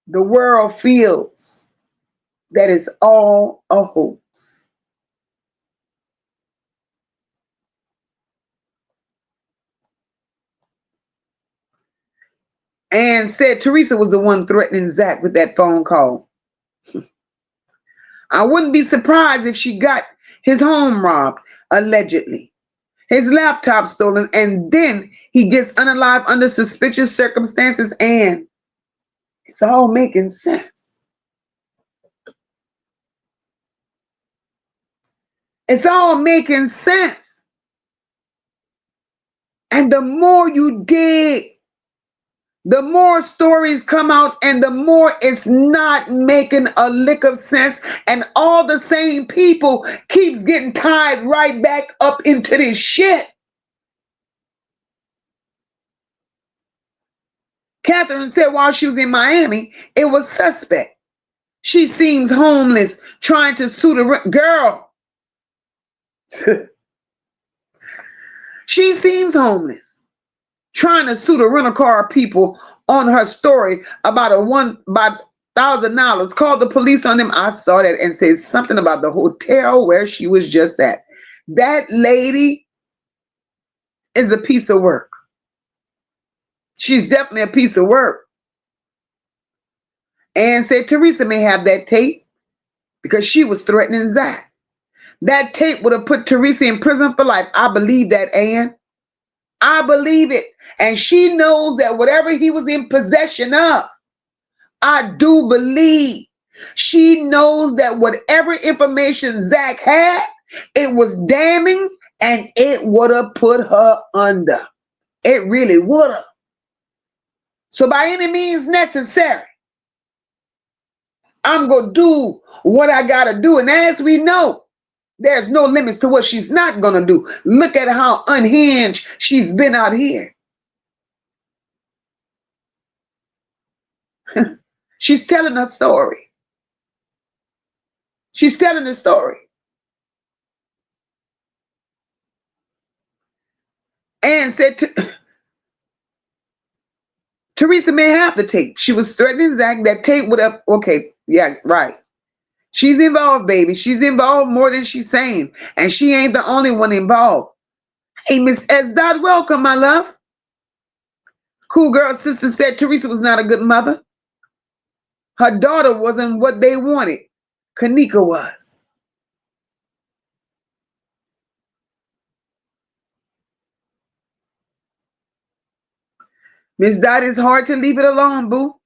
the world feels that it's all a hoax. And said Teresa was the one threatening Zach with that phone call. I wouldn't be surprised if she got his home robbed, allegedly. His laptop stolen, and then he gets unalive under suspicious circumstances, and it's all making sense. It's all making sense. And the more you dig, the more stories come out, and the more it's not making a lick of sense, and all the same people keeps getting tied right back up into this shit. Catherine said while she was in Miami, it was suspect. She seems homeless, trying to sue the girl. She seems homeless, trying to sue the rental car people on her story about $1,000. Called the police on them. I saw that and said something about the hotel where she was just at. That lady is a piece of work. She's definitely a piece of work. And said Teresa may have that tape because she was threatening Zach. That tape would have put Teresa in prison for life. I believe that, Ann. I believe it. And she knows that whatever he was in possession of, I do believe she knows that whatever information Zach had, it was damning and it would have put her under. It really would have. So by any means necessary, I'm going to do what I got to do. And as we know, there's no limits to what she's not going to do. Look at how unhinged she's been out here. She's telling her story. She's telling the story. And said Teresa may have the tape. She was threatening Zach. That tape would have, okay, yeah, right. She's involved, baby. She's involved more than she's saying. And she ain't the only one involved. Hey, Miss S. Dodd, welcome, my love. Cool girl sister said Teresa was not a good mother. Her daughter wasn't what they wanted. Kenneka was. Miss Dodd, it's hard to leave it alone, boo.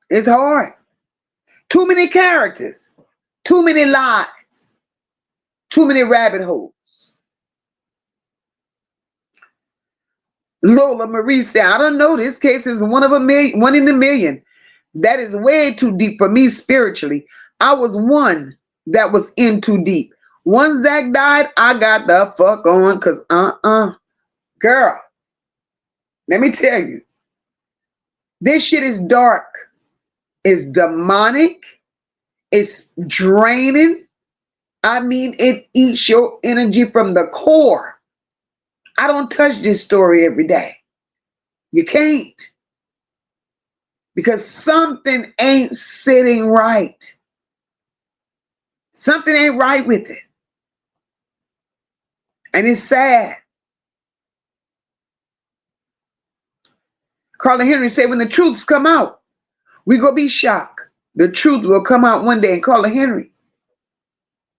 It's hard. Too many characters. Too many lies. Too many rabbit holes. Lola Marie said, I don't know. This case is one in a million. That is way too deep for me spiritually. I was one that was in too deep. Once Zach died, I got the fuck on because girl, let me tell you, this shit is dark. It's demonic. It's draining. I mean, it eats your energy from the core. I don't touch this story every day. You can't. Because something ain't sitting right. Something ain't right with it. And it's sad. Carla Henry said, when the truths come out, we gonna be shocked. The truth will come out one day. And Carla Henry,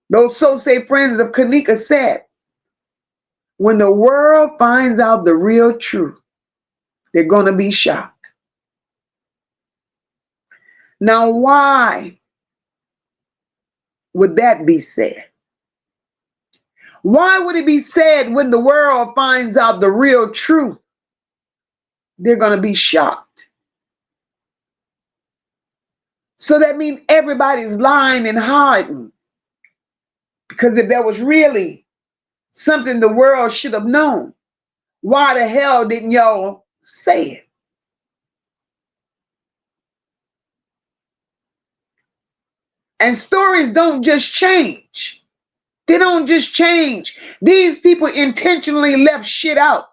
those so-say friends of Kenneka said, when the world finds out the real truth, they're gonna be shocked. Now, why would that be said? Why would it be said when the world finds out the real truth, they're going to be shocked? So that means everybody's lying and hiding. Because if that was really something the world should have known, why the hell didn't y'all say it? And stories don't just change. They don't just change. These people intentionally left shit out.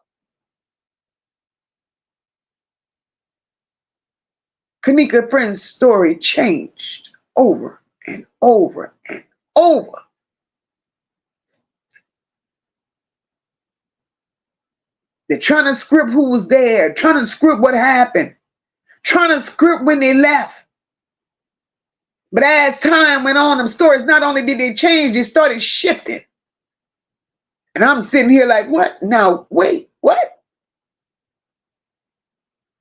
Kenneka Friend's story changed over and over and over. They're trying to script who was there, trying to script what happened, trying to script when they left. But as time went on, them stories, not only did they change, they started shifting. And I'm sitting here like, what? Now, wait, what?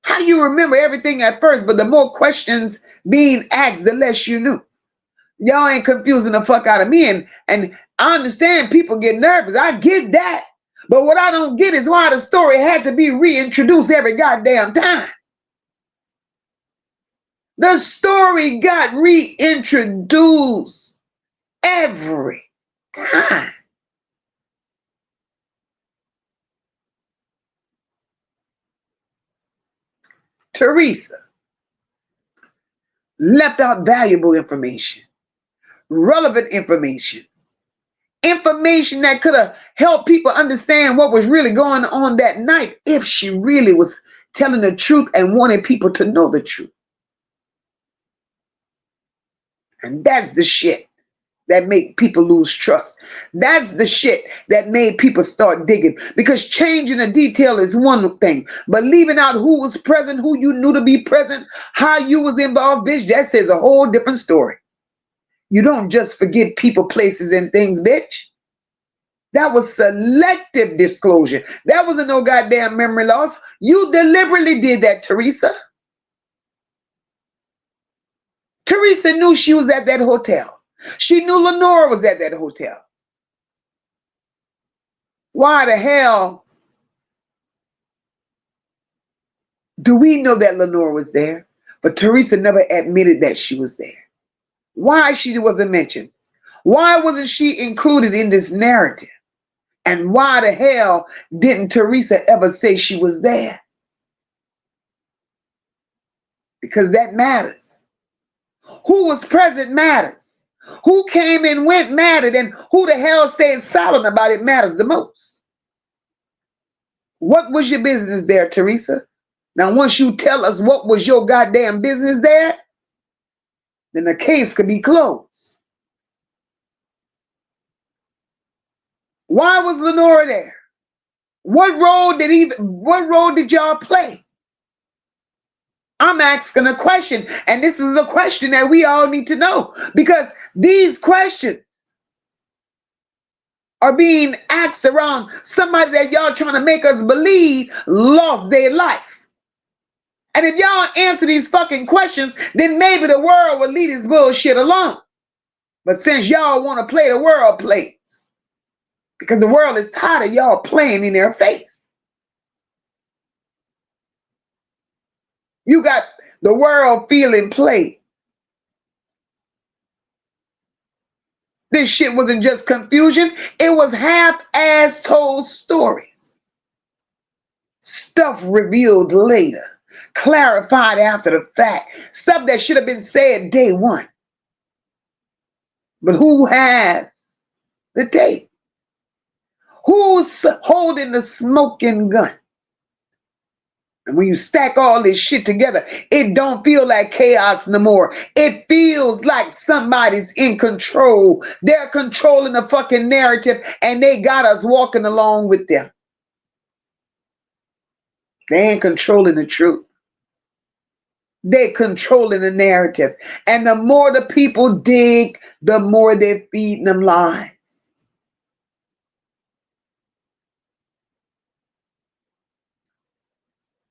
How you remember everything at first, but the more questions being asked, the less you knew. Y'all ain't confusing the fuck out of me. And I understand people get nervous. I get that. But what I don't get is why the story had to be reintroduced every goddamn time. The story got reintroduced every time. Teresa left out valuable information, relevant information, information that could have helped people understand what was really going on that night if she really was telling the truth and wanted people to know the truth. And that's the shit that made people lose trust. That's the shit that made people start digging. Because changing a detail is one thing, but leaving out who was present, who you knew to be present, how you was involved, bitch, that says a whole different story. You don't just forget people, places, and things, bitch. That was selective disclosure. That wasn't no goddamn memory loss. You deliberately did that, Teresa. Teresa knew she was at that hotel. She knew Lenora was at that hotel. Why the hell do we know that Lenora was there? But Teresa never admitted that she was there. Why she wasn't mentioned? Why wasn't she included in this narrative? And why the hell didn't Teresa ever say she was there? Because that matters. Who was present matters. Who came and went mattered, and who the hell stayed silent about it matters the most. What was your business there, Teresa? Now, once you tell us what was your goddamn business there, then the case could be closed. Why was Lenora there? What role did y'all play? I'm asking a question, and this is a question that we all need to know, because these questions are being asked around somebody that y'all trying to make us believe lost their life. And if y'all answer these fucking questions, then maybe the world will leave this bullshit alone. But since y'all want to play the world plays, because the world is tired of y'all playing in their face. You got the world feeling played. This shit wasn't just confusion. It was half-ass told stories. Stuff revealed later. Clarified after the fact. Stuff that should have been said day one. But who has the tape? Who's holding the smoking gun? And when you stack all this shit together, it don't feel like chaos no more. It feels like somebody's in control. They're controlling the fucking narrative and they got us walking along with them. They ain't controlling the truth. They're controlling the narrative. And the more the people dig, the more they're feeding them lies.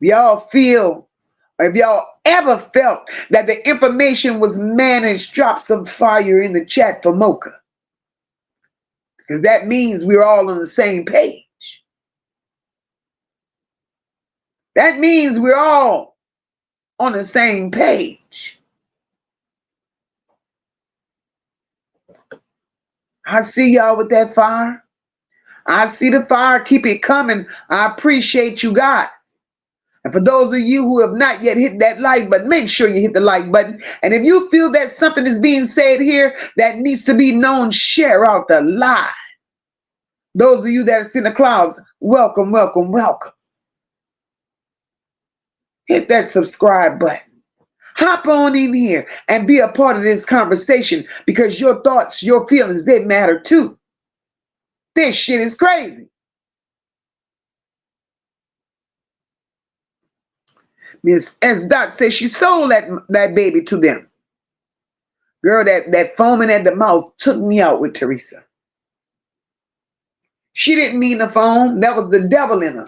Y'all feel, or if y'all ever felt that the information was managed, drop some fire in the chat for MOCA. Because that means we're all on the same page. That means we're all on the same page. I see y'all with that fire. I see the fire. Keep it coming. I appreciate you guys. And for those of you who have not yet hit that like button, make sure you hit the like button. And if you feel that something is being said here that needs to be known, share out the live. Those of you that are in the clouds, welcome, welcome, welcome. Hit that subscribe button. Hop on in here and be a part of this conversation because your thoughts, your feelings, they matter too. This shit is crazy. Miss S. Dot says she sold that baby to them. Girl, that foaming at the mouth took me out with Teresa. She didn't mean the foam. That was the devil in her.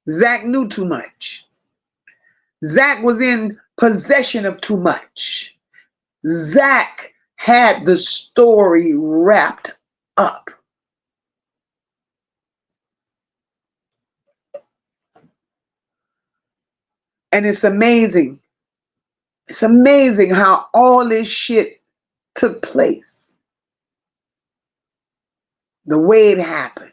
Zach knew too much. Zach was in possession of too much. Zach had the story wrapped up. And it's amazing. It's amazing how all this shit took place. The way it happened.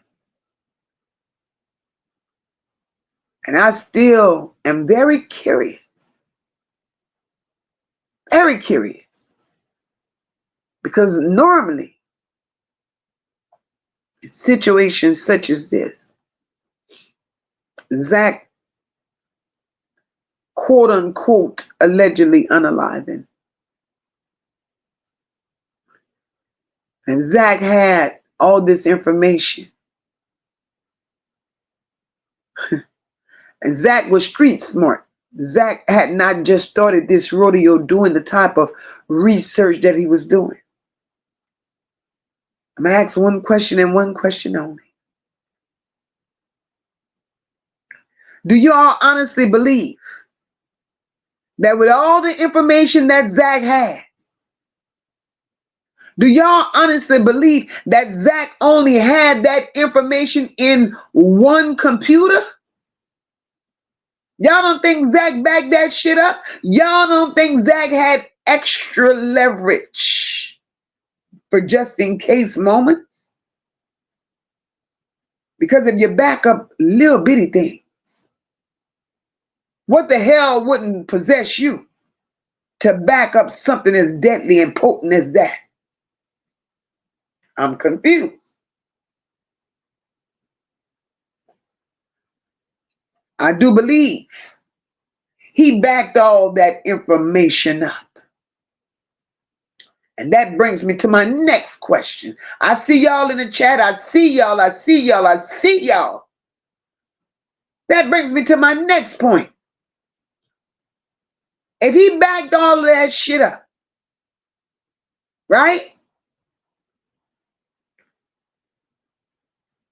And I still am very curious. Very curious. Because normally, in situations such as this, Zach, quote unquote, allegedly unaliving. And Zach had all this information. And Zach was street smart. Zach had not just started this rodeo doing the type of research that he was doing. I'm going to ask one question and one question only. Do you all honestly believe that with all the information that Zach had, do y'all honestly believe that Zach only had that information in one computer? Y'all don't think Zach backed that shit up? Y'all don't think Zach had extra leverage for just in case moments? Because if you back up little bitty things, what the hell wouldn't possess you to back up something as deadly and potent as that? I'm confused. I do believe he backed all that information up. And that brings me to my next question. I see y'all in the chat. I see y'all. I see y'all. I see y'all. That brings me to my next point. If he backed all of that shit up, right?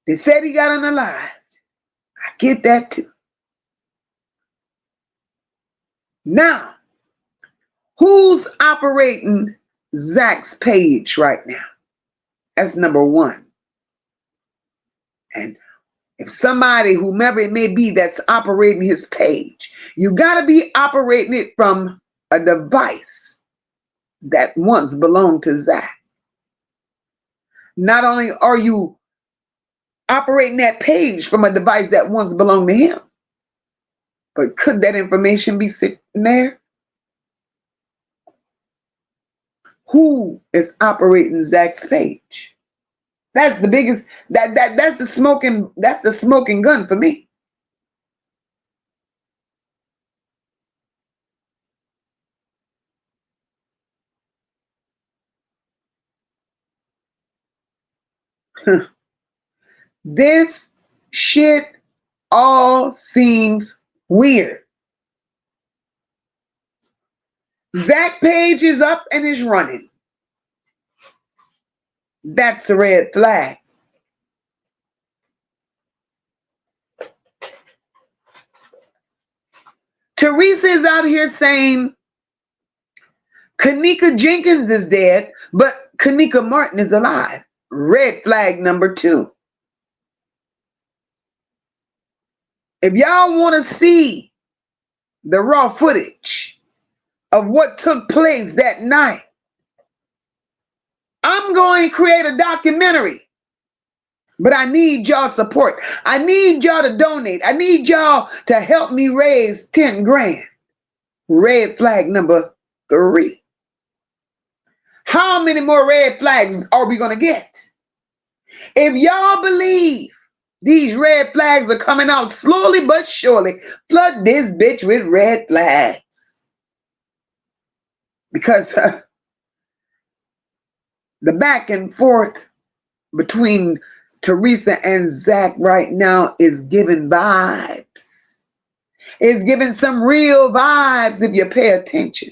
They said he got unalived. I get that too. Now, who's operating Zach's page right now? That's number one. And if somebody, whomever it may be, that's operating his page, you got to be operating it from a device that once belonged to Zach. Not only are you operating that page from a device that once belonged to him, But could that information be sitting there? Who is operating Zach's page? That's the biggest that's the smoking gun for me. This shit all seems weird. Zach page is up and is running. That's a red flag. Teresa is out here saying Kenneka Jenkins is dead, but Kenneka Martin is alive. Red flag number 2. If y'all want to see the raw footage of what took place that night, I'm going to create a documentary. But I need y'all support. I need y'all to donate. I need y'all to help me raise 10 grand. Red flag number 3. How many more red flags are we going to get? If y'all believe these red flags are coming out slowly but surely, flood this bitch with red flags. Because the back and forth between Teresa and Zach right now is giving vibes. It's giving some real vibes if you pay attention.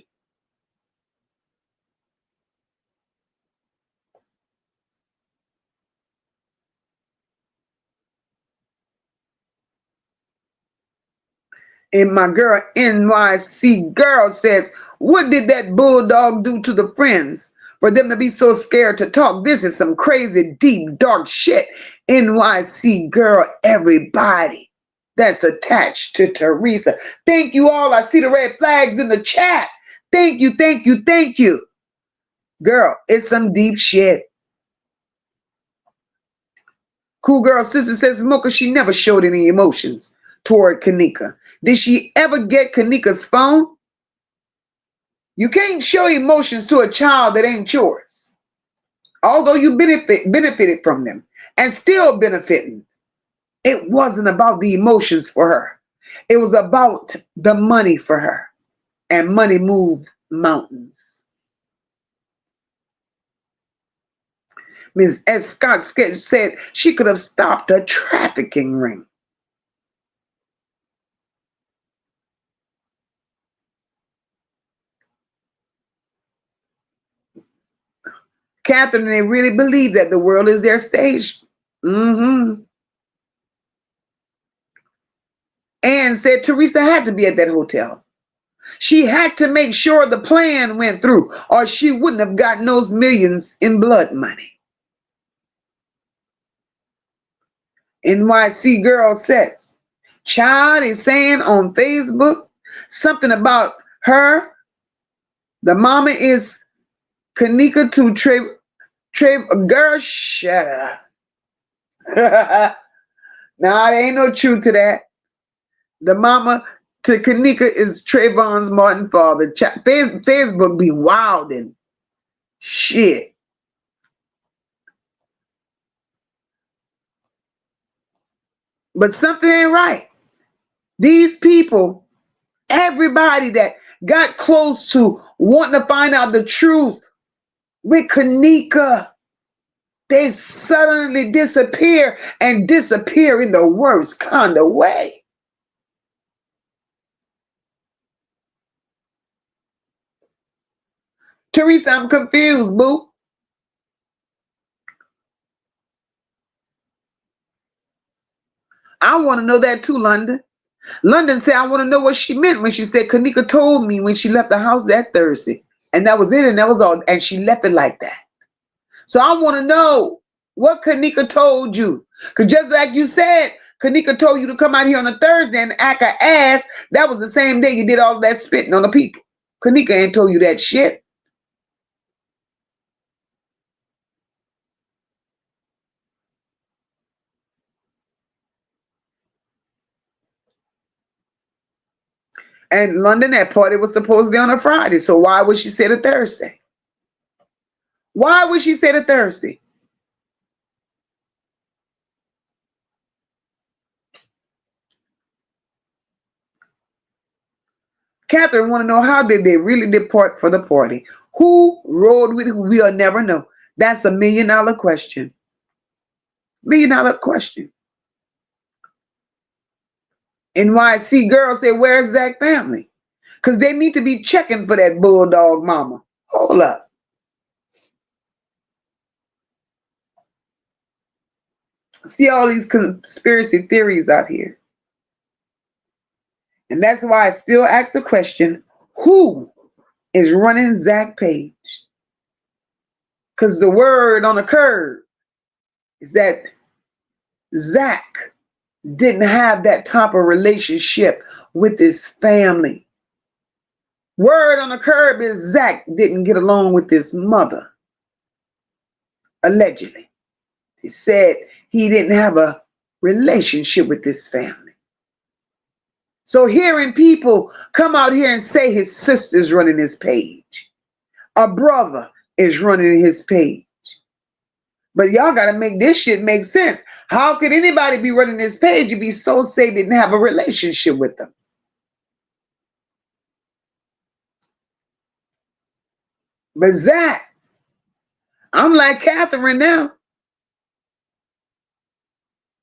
And my girl NYC girl says, what did that bulldog do to the friends for them to be so scared to talk? This is some crazy, deep, dark shit. NYC girl, everybody that's attached to Teresa. Thank you all. I see the red flags in the chat. Thank you, thank you, thank you. Girl, it's some deep shit. Cool Girl Sister says, MOCA, she never showed any emotions toward Kenneka. Did she ever get Kenneka's phone? You can't show emotions to a child that ain't yours. Although you benefited from them and still benefiting. It wasn't about the emotions for her. It was about the money for her. And money moved mountains. Ms. S. Scott said she could have stopped a trafficking ring. Catherine, they really believe that the world is their stage. Mm-hmm. Anne said Teresa had to be at that hotel. She had to make sure the plan went through, or she wouldn't have gotten those millions in blood money. NYC girl says, child is saying on Facebook something about her. The mama is Kenneka to girl, shut up. Nah, there ain't no truth to that. The mama to Kenneka is Trayvon's Martin father. Facebook be wilding. Shit. But something ain't right. These people, everybody that got close to wanting to find out the truth with Kenneka, they suddenly disappear and disappear in the worst kind of way. Teresa, I'm confused, boo. I want to know that too, London. London said, I want to know what she meant when she said Kenneka told me when she left the house that Thursday. And that was it, and that was all. And she left it like that. So I want to know what Kenneka told you. Because just like you said, Kenneka told you to come out here on a Thursday and act an ass. That was the same day you did all that spitting on the people. Kenneka ain't told you that shit. And London, that party was supposedly on a Friday. So why would she say the Thursday? Why would she say the Thursday? Catherine want to know, how did they really depart for the party? Who rode with who? We'll never know. That's a $1 million question. $1 million question. NYC girls say, where's Zach's family? Because they need to be checking for that bulldog mama. Hold up. See all these conspiracy theories out here. And that's why I still ask the question, who is running Zach page? Because the word on the curb is that Zach didn't have that type of relationship with his family. Word on the curb is Zach didn't get along with his mother. Allegedly. He said he didn't have a relationship with his family. So hearing people come out here and say his sister's running his page, a brother is running his page. But y'all got to make this shit make sense. How could anybody be running this page if he so say didn't have a relationship with them? But Zach, I'm like Catherine now.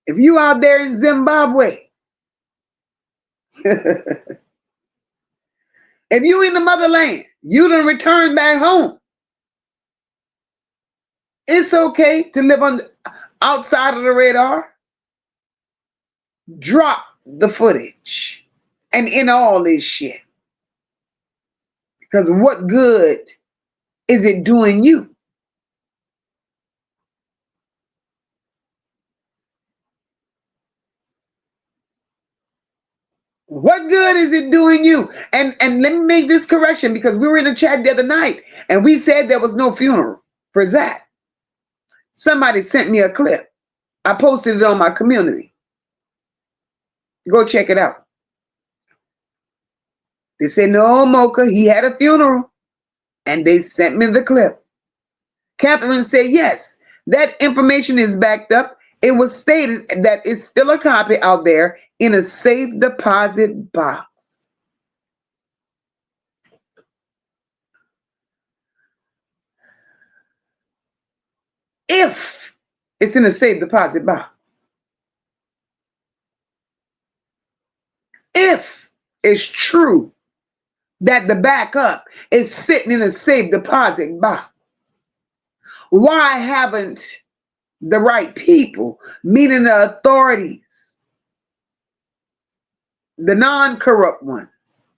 If you out there in Zimbabwe, if you in the motherland, you done return back home. It's okay to live on outside of the radar. Drop the footage and in all this shit. Because what good is it doing you? What good is it doing you? And let me make this correction, because we were in a chat the other night and we said there was no funeral for Zach. Somebody sent me a clip. I posted it on my community. Go check it out. They said, no, MOCA, he had a funeral. And they sent me the clip. Catherine said, yes, that information is backed up. It was stated that it's still a copy out there in a safe deposit box. If it's in a safe deposit box. If it's true that the backup is sitting in a safe deposit box, why haven't the right people, meaning the authorities, the non-corrupt ones,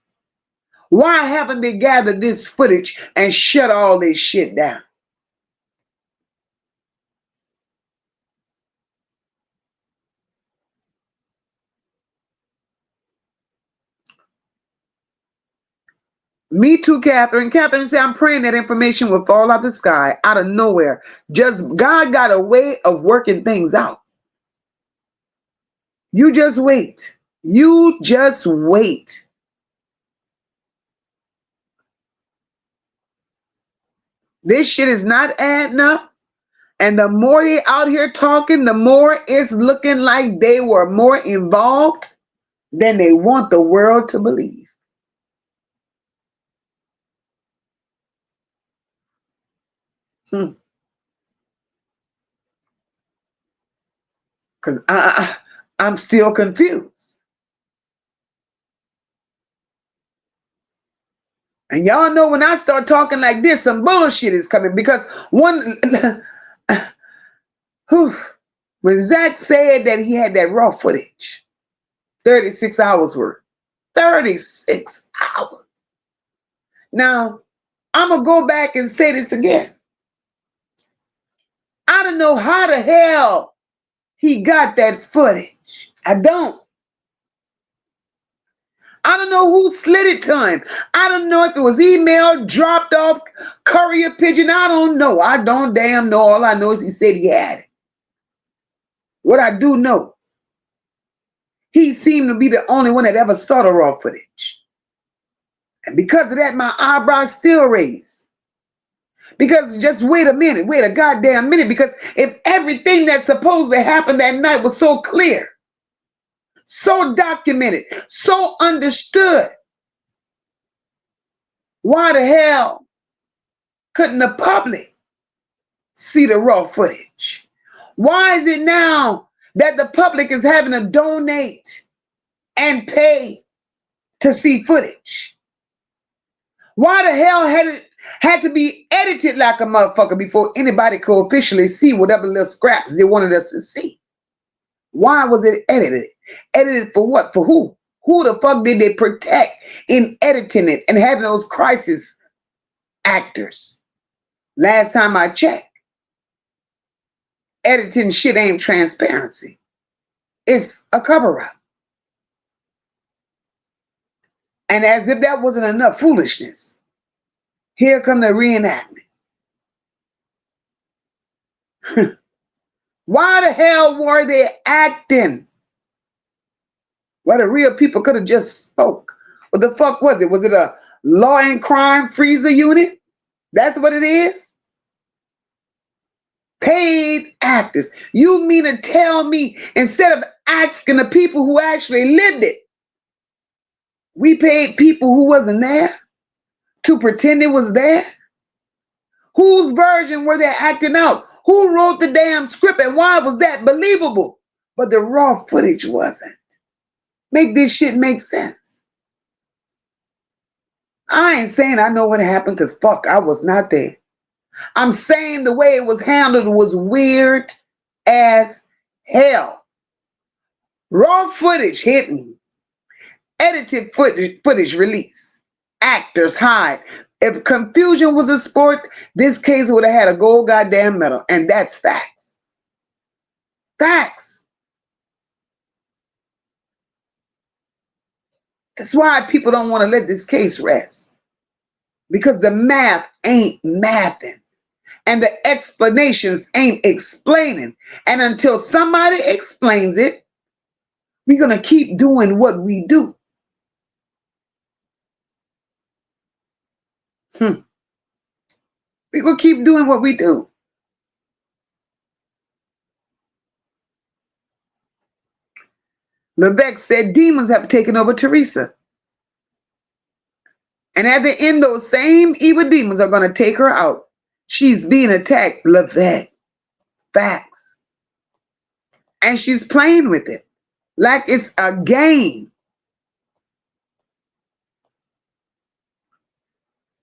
why haven't they gathered this footage and shut all this shit down? Me too, Catherine. Catherine said, I'm praying that information will fall out the sky, out of nowhere. Just God got a way of working things out. You just wait. You just wait. This shit is not adding up. And the more they out here talking, the more it's looking like they were more involved than they want the world to believe. Because I'm still confused. And y'all know when I start talking like this, some bullshit is coming. Because when Zach said that he had that raw footage, 36 hours worth. 36 hours. Now, I'm going to go back and say this again. I don't know how the hell he got that footage. I don't. I don't know who slid it to him. I don't know if it was email, dropped off, courier pigeon. I don't know. I don't damn know. All I know is he said he had it. What I do know, he seemed to be the only one that ever saw the raw footage. And because of that, my eyebrows still raised. Because just wait a minute, wait a goddamn minute. Because if everything that supposedly happened that night was so clear, so documented, so understood, why the hell couldn't the public see the raw footage? Why is it now that the public is having to donate and pay to see footage? Why the hell had to be edited like a motherfucker before anybody could officially see whatever little scraps they wanted us to see? Why was it edited? Edited for what? For who? Who the fuck did they protect in editing it and having those crisis actors? Last time I checked, editing shit ain't transparency. It's a cover-up. And as if that wasn't enough foolishness, here come the reenactment. Why the hell were they acting? Well, the real people could have just spoke. What the fuck was it? Was it a law and crime freezer unit? That's what it is? Paid actors. You mean to tell me instead of asking the people who actually lived it, we paid people who wasn't there to pretend it was there? Whose version were they acting out? Who wrote the damn script and why was that believable? But the raw footage wasn't. Make this shit make sense. I ain't saying I know what happened because fuck, I was not there. I'm saying the way it was handled was weird as hell. Raw footage hidden. Edited footage release. Actors hide. If confusion was a sport, this case would have had a gold goddamn medal. And that's facts. Facts. That's why people don't want to let this case rest. Because the math ain't mathing. And the explanations ain't explaining. And until somebody explains it, we're going to keep doing what we do. We're going to keep doing what we do. Levesque said demons have taken over Teresa. And at the end, those same evil demons are going to take her out. She's being attacked, Levesque. Facts. And she's playing with it like it's a game.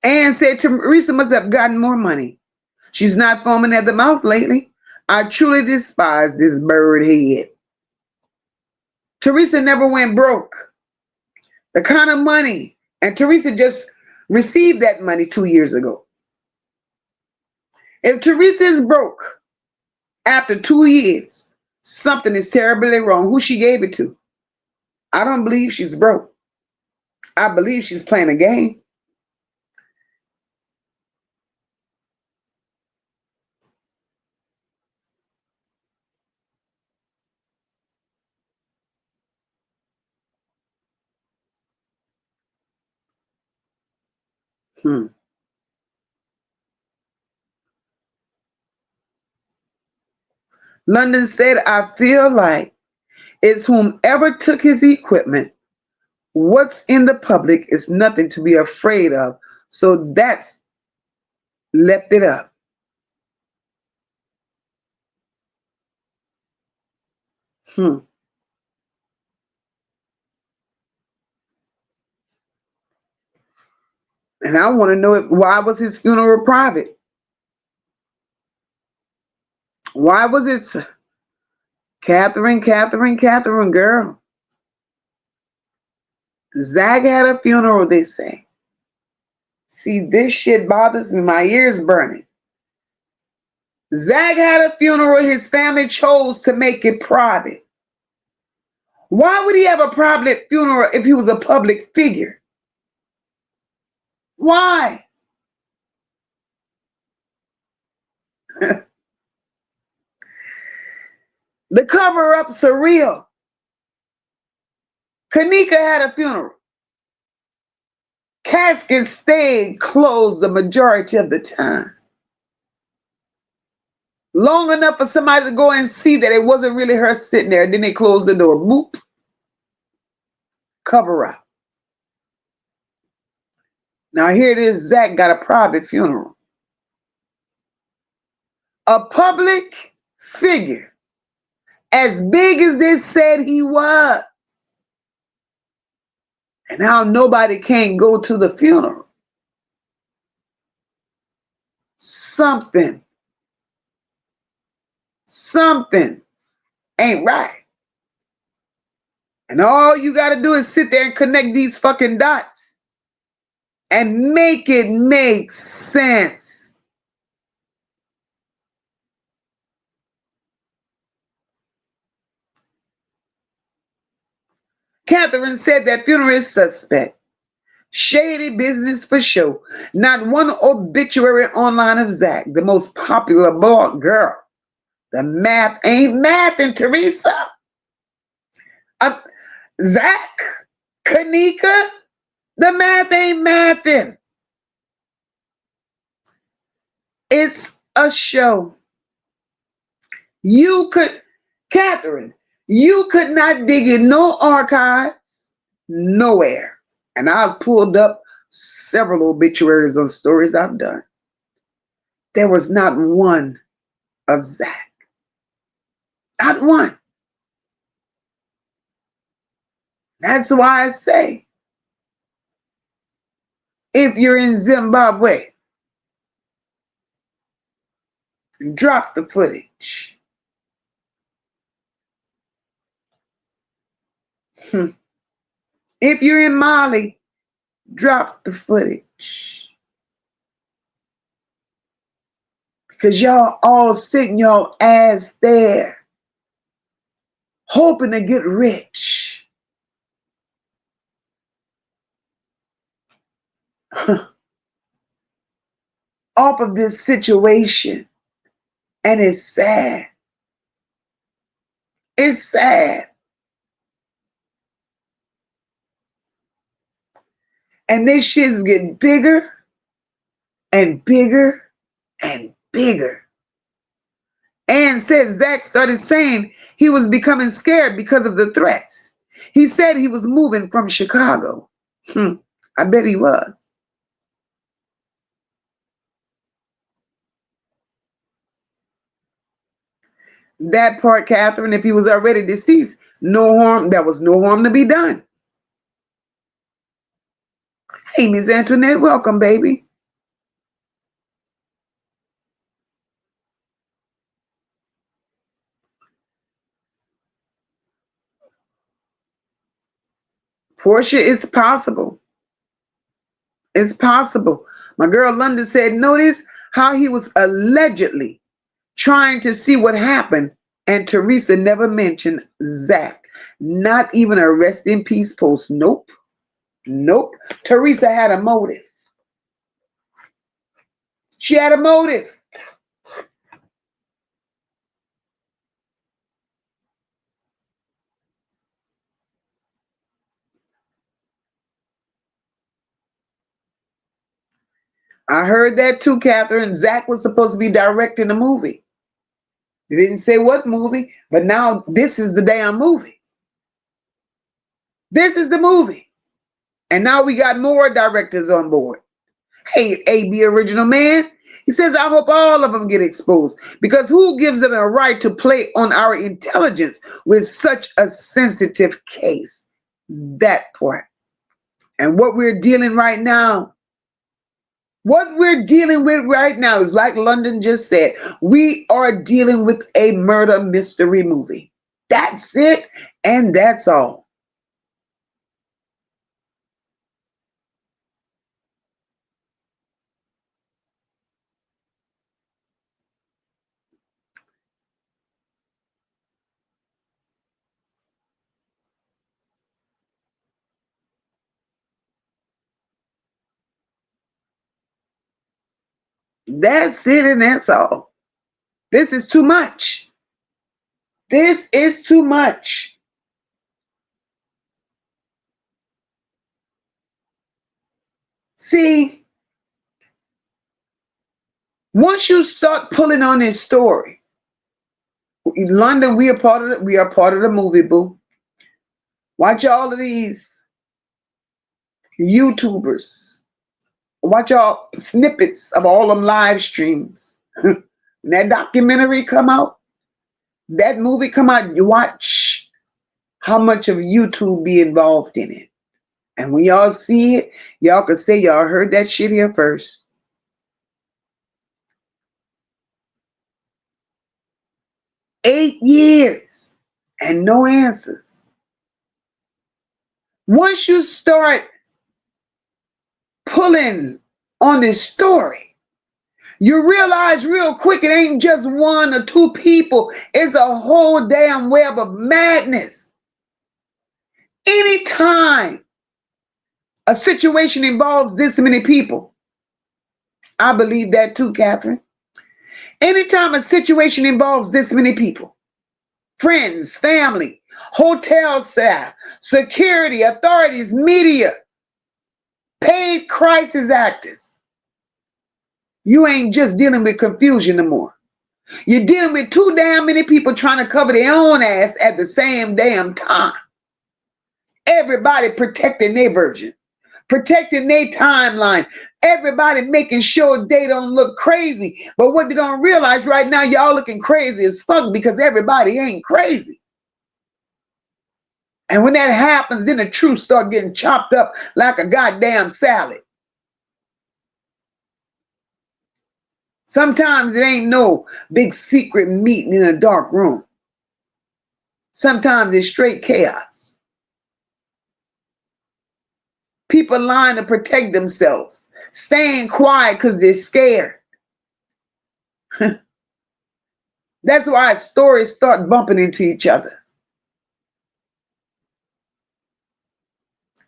Anne said Teresa must have gotten more money. She's not foaming at the mouth lately. I truly despise this bird head. Teresa never went broke. The kind of money, and Teresa just received that money 2 years ago. If Teresa is broke after 2 years, something is terribly wrong. Who she gave it to? I don't believe she's broke. I believe she's playing a game. London said, I feel like it's whomever took his equipment. What's in the public is nothing to be afraid of. So that's left it up. And I want to know why was his funeral private? Why was it Catherine, girl? Zach had a funeral, they say. See, this shit bothers me. My ears burning. Zach had a funeral. His family chose to make it private. Why would he have a private funeral if he was a public figure? Why? The cover-ups are real. Kenneka had a funeral. Casket stayed closed the majority of the time. Long enough for somebody to go and see that it wasn't really her sitting there. Then they closed the door. Boop. Cover up. Now here it is. Zach got a private funeral. A public figure. As big as they said he was. And now nobody can go to the funeral. Something ain't right. And all you got to do is sit there and connect these fucking dots and make it make sense. Catherine said that funeral is suspect. Shady business for sure. Not one obituary online of Zach, the most popular blog girl. The math ain't math and Teresa. Zach, Kenneka, the math ain't mathin'. It's a show. Catherine, you could not dig in no archives, nowhere. And I've pulled up several obituaries on stories I've done. There was not one of Zach. Not one. That's why I say, if you're in Zimbabwe, drop the footage. If you're in Mali, drop the footage. Because y'all all sitting y'all ass there, hoping to get rich. Off of this situation. And it's sad. It's sad. And this shit's getting bigger and bigger and bigger. Ann said Zach started saying he was becoming scared because of the threats. He said he was moving from Chicago. I bet he was. That part, Catherine, if he was already deceased, no harm, there was no harm to be done. Hey, Miss Antoinette, welcome, baby. Portia, it's possible. It's possible. My girl London said, notice how he was allegedly trying to see what happened, and Teresa never mentioned Zach. Not even a rest in peace post. Nope. Nope. Teresa had a motive. She had a motive. I heard that too, Catherine. Zach was supposed to be directing the movie. They didn't say what movie, but now this is the damn movie. This is the movie. And now we got more directors on board. Hey, AB Original Man. He says, I hope all of them get exposed, because who gives them a right to play on our intelligence with such a sensitive case? That part. And what we're dealing right now, what we're dealing with right now is, like London just said, we are dealing with a murder mystery movie. That's it, and that's all. That's it, and that's all. This is too much. This is too much. See, once you start pulling on this story, in London, we are part of the movie, boo. Watch all of these YouTubers. Watch all snippets of all them live streams. When that documentary come out, that movie come out, you watch how much of YouTube be involved in it. And when y'all see it, y'all can say y'all heard that shit here first. Eight years and no answers. Once you start pulling on this story, you realize real quick it ain't just one or two people. It's a whole damn web of madness. Anytime a situation involves this many people, I believe that too, Catherine. Anytime a situation involves this many people, friends, family, hotel staff, security, authorities, media, paid crisis actors, you ain't just dealing with confusion no more. You're dealing with too damn many people trying to cover their own ass at the same damn time. Everybody protecting their version, protecting their timeline. Everybody making sure they don't look crazy. But what they don't realize right now, y'all looking crazy as fuck because everybody ain't crazy. And when that happens, then the truth start getting chopped up like a goddamn salad. Sometimes it ain't no big secret meeting in a dark room. Sometimes it's straight chaos. People lying to protect themselves, staying quiet because they're scared. That's why stories start bumping into each other.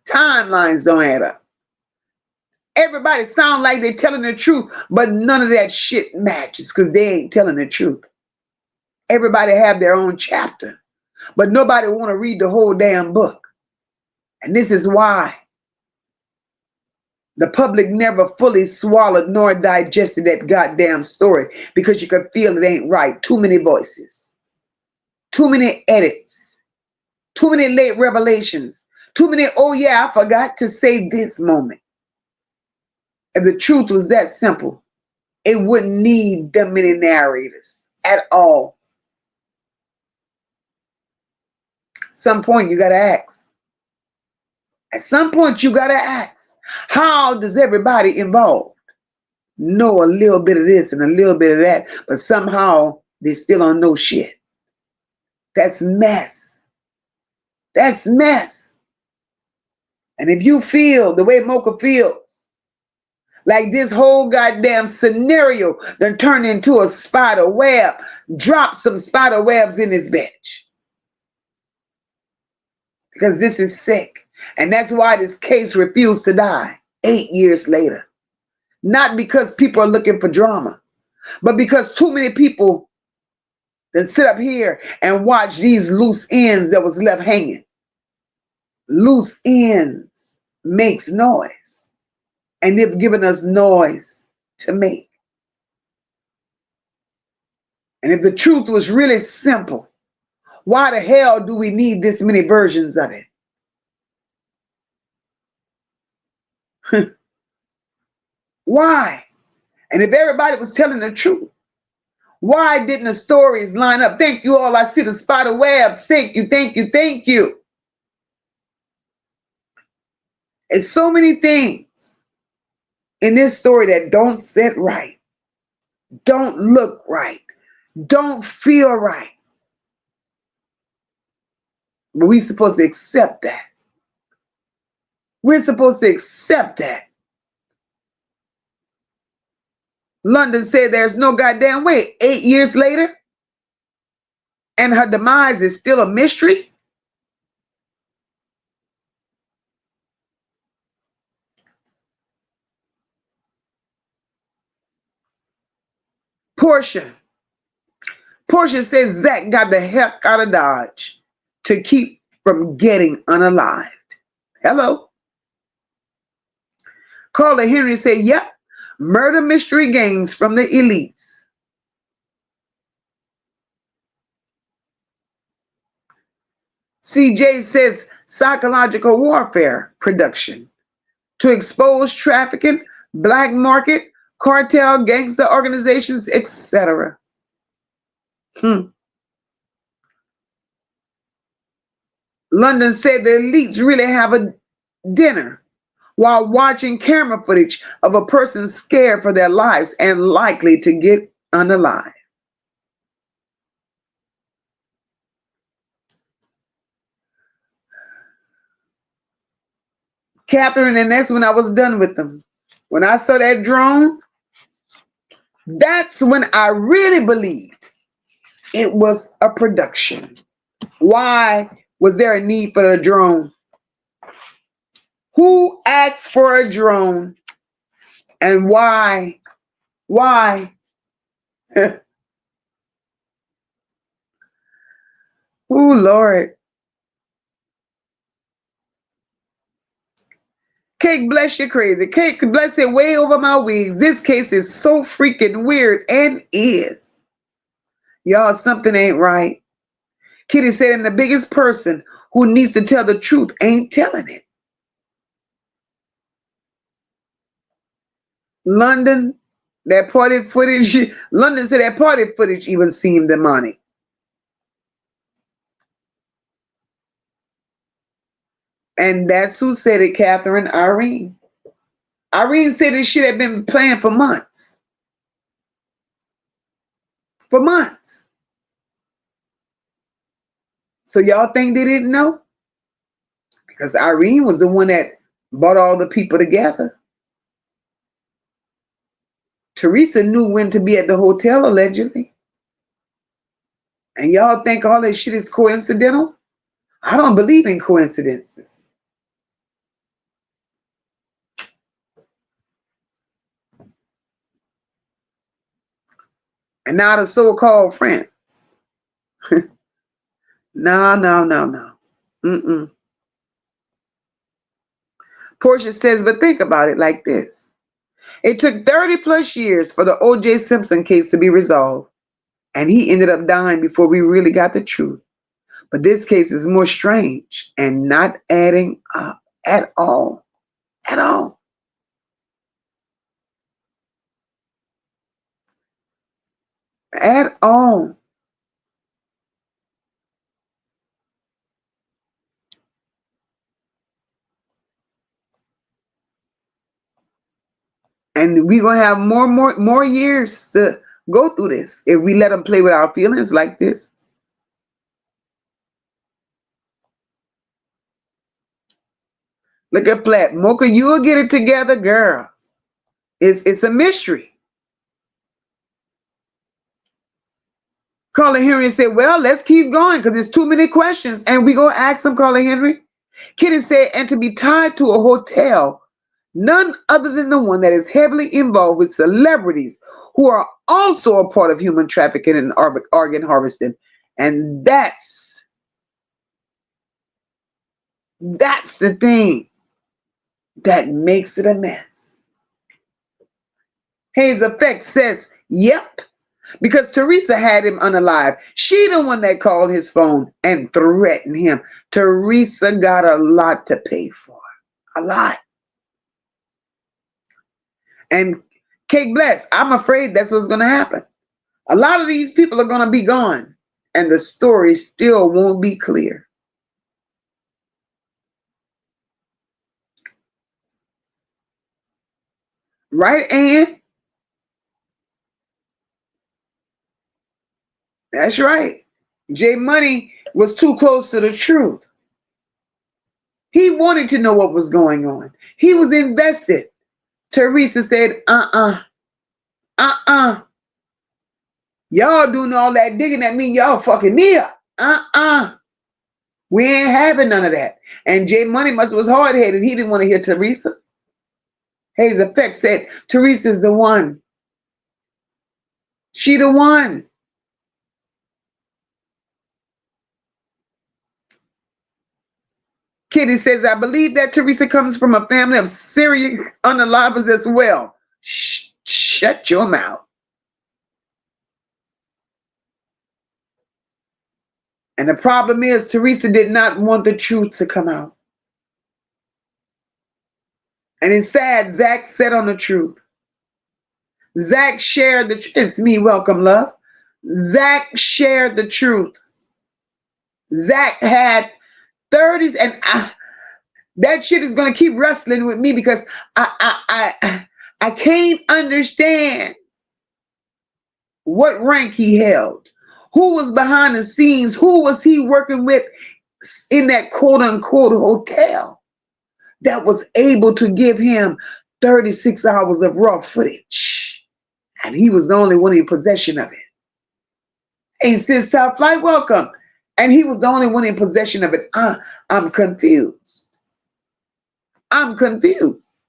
Timelines don't add up. Everybody sound like they're telling the truth, but none of that shit matches because they ain't telling the truth. Everybody have their own chapter, but nobody want to read the whole damn book. And this is why the public never fully swallowed nor digested that goddamn story, because you can feel it ain't right. Too many voices, too many edits, too many late revelations, too many, oh yeah, I forgot to say this moment. If the truth was that simple, it wouldn't need that many narrators at all. At some point, you got to ask. At some point, you got to ask, how does everybody involved know a little bit of this and a little bit of that, but somehow they still don't know shit? That's mess. That's mess. And if you feel the way MOCA feels, like this whole goddamn scenario done turned into a spider web, drop some spider webs in this bitch. Because this is sick. And that's why this case refused to die 8 years later. Not because people are looking for drama, but because too many people that sit up here and watch these loose ends that was left hanging. Loose ends makes noise. And they've given us noise to make. And if the truth was really simple, why the hell do we need this many versions of it? Why? And if everybody was telling the truth, why didn't the stories line up? Thank you all. I see the spider webs. Thank you, thank you, thank you. It's so many things in this story that don't sit right, don't look right, don't feel right. But we're supposed to accept that. We're supposed to accept that. London said there's no goddamn way. 8 years later, and her demise is still a mystery. Portia says Zach got the heck out of Dodge to keep from getting unalived. Hello. Carla Henry said, yep, murder mystery games from the elites. CJ says psychological warfare production to expose trafficking, black market, cartel, gangster organizations, etc. London said the elites really have a dinner while watching camera footage of a person scared for their lives and likely to get unalive. Catherine, and that's when I was done with them. When I saw that drone, that's when I really believed it was a production. Why was there a need for a drone? Who asked for a drone and why? Why? Oh, Lord. Cake, bless you crazy. Cake, bless it way over my wigs. This case is so freaking weird and is. Y'all, something ain't right. Kitty said, and the biggest person who needs to tell the truth ain't telling it. London, that party footage, London said that party footage even seemed demonic. And that's who said it, Catherine, Irene. Irene said this shit had been playing for months. For months. So y'all think they didn't know? Because Irene was the one that brought all the people together. Teresa knew when to be at the hotel, allegedly. And y'all think all this shit is coincidental? I don't believe in coincidences. And now the so-called friends. No. Mm-mm. Portia says, but think about it like this. It took 30 plus years for the O.J. Simpson case to be resolved. And he ended up dying before we really got the truth. But this case is more strange and not adding up at all. At all. At all. And we're gonna have more years to go through this if we let them play with our feelings like this. Look at Platt. MOCA, you'll get it together, girl. It's a mystery. Carla Henry said, well, let's keep going because there's too many questions. And we gonna ask them, Carla Henry. Kitty said, and to be tied to a hotel, none other than the one that is heavily involved with celebrities who are also a part of human trafficking and organ harvesting. And that's the thing that makes it a mess. Hayes Effect says, yep, because Teresa had him unalive. She the one that called his phone and threatened him. Teresa got a lot to pay for. A lot. And Cake Bless, I'm afraid that's what's going to happen. A lot of these people are going to be gone. And the story still won't be clear. Right, Ann? That's right. J Money was too close to the truth. He wanted to know what was going on. He was invested. Teresa said, y'all doing all that digging, that mean y'all fucking me up. We ain't having none of that. And J Money was hard-headed. He didn't want to hear Teresa. Hayes Effect said, Teresa's the one. She the one. Kitty says, I believe that Teresa comes from a family of serial unalivers as well. Shut your mouth. And the problem is, Teresa did not want the truth to come out. And it's sad, Zach said on the truth. Zach shared the truth. It's me, welcome, love. Zach shared the truth. Zach had 30s, and that shit is gonna keep wrestling with me because I can't understand what rank he held. Who was behind the scenes? Who was he working with in that quote unquote hotel that was able to give him 36 hours of raw footage? And he was the only one in possession of it. Hey, sis, top flight, welcome. And he was the only one in possession of it. I'm confused. I'm confused.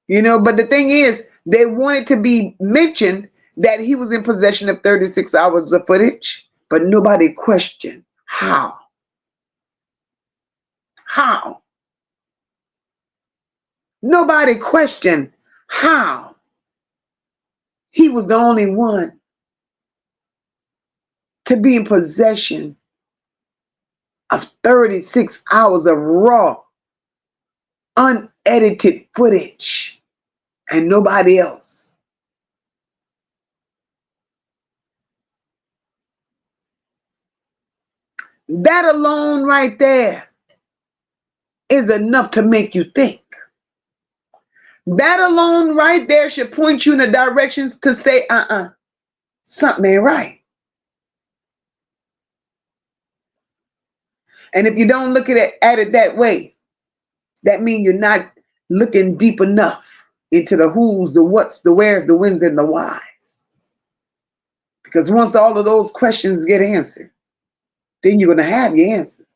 You know, but the thing is, they wanted to be mentioned that he was in possession of 36 hours of footage, but nobody questioned how. How? Nobody questioned how. He was the only one to be in possession of 36 hours of raw, unedited footage, and nobody else. That alone right there is enough to make you think. That alone right there should point you in the directions to say, something ain't right. And if you don't look at it that way, that means you're not looking deep enough into the who's, the what's, the where's, the when's, and the why's. Because once all of those questions get answered, then you're going to have your answers.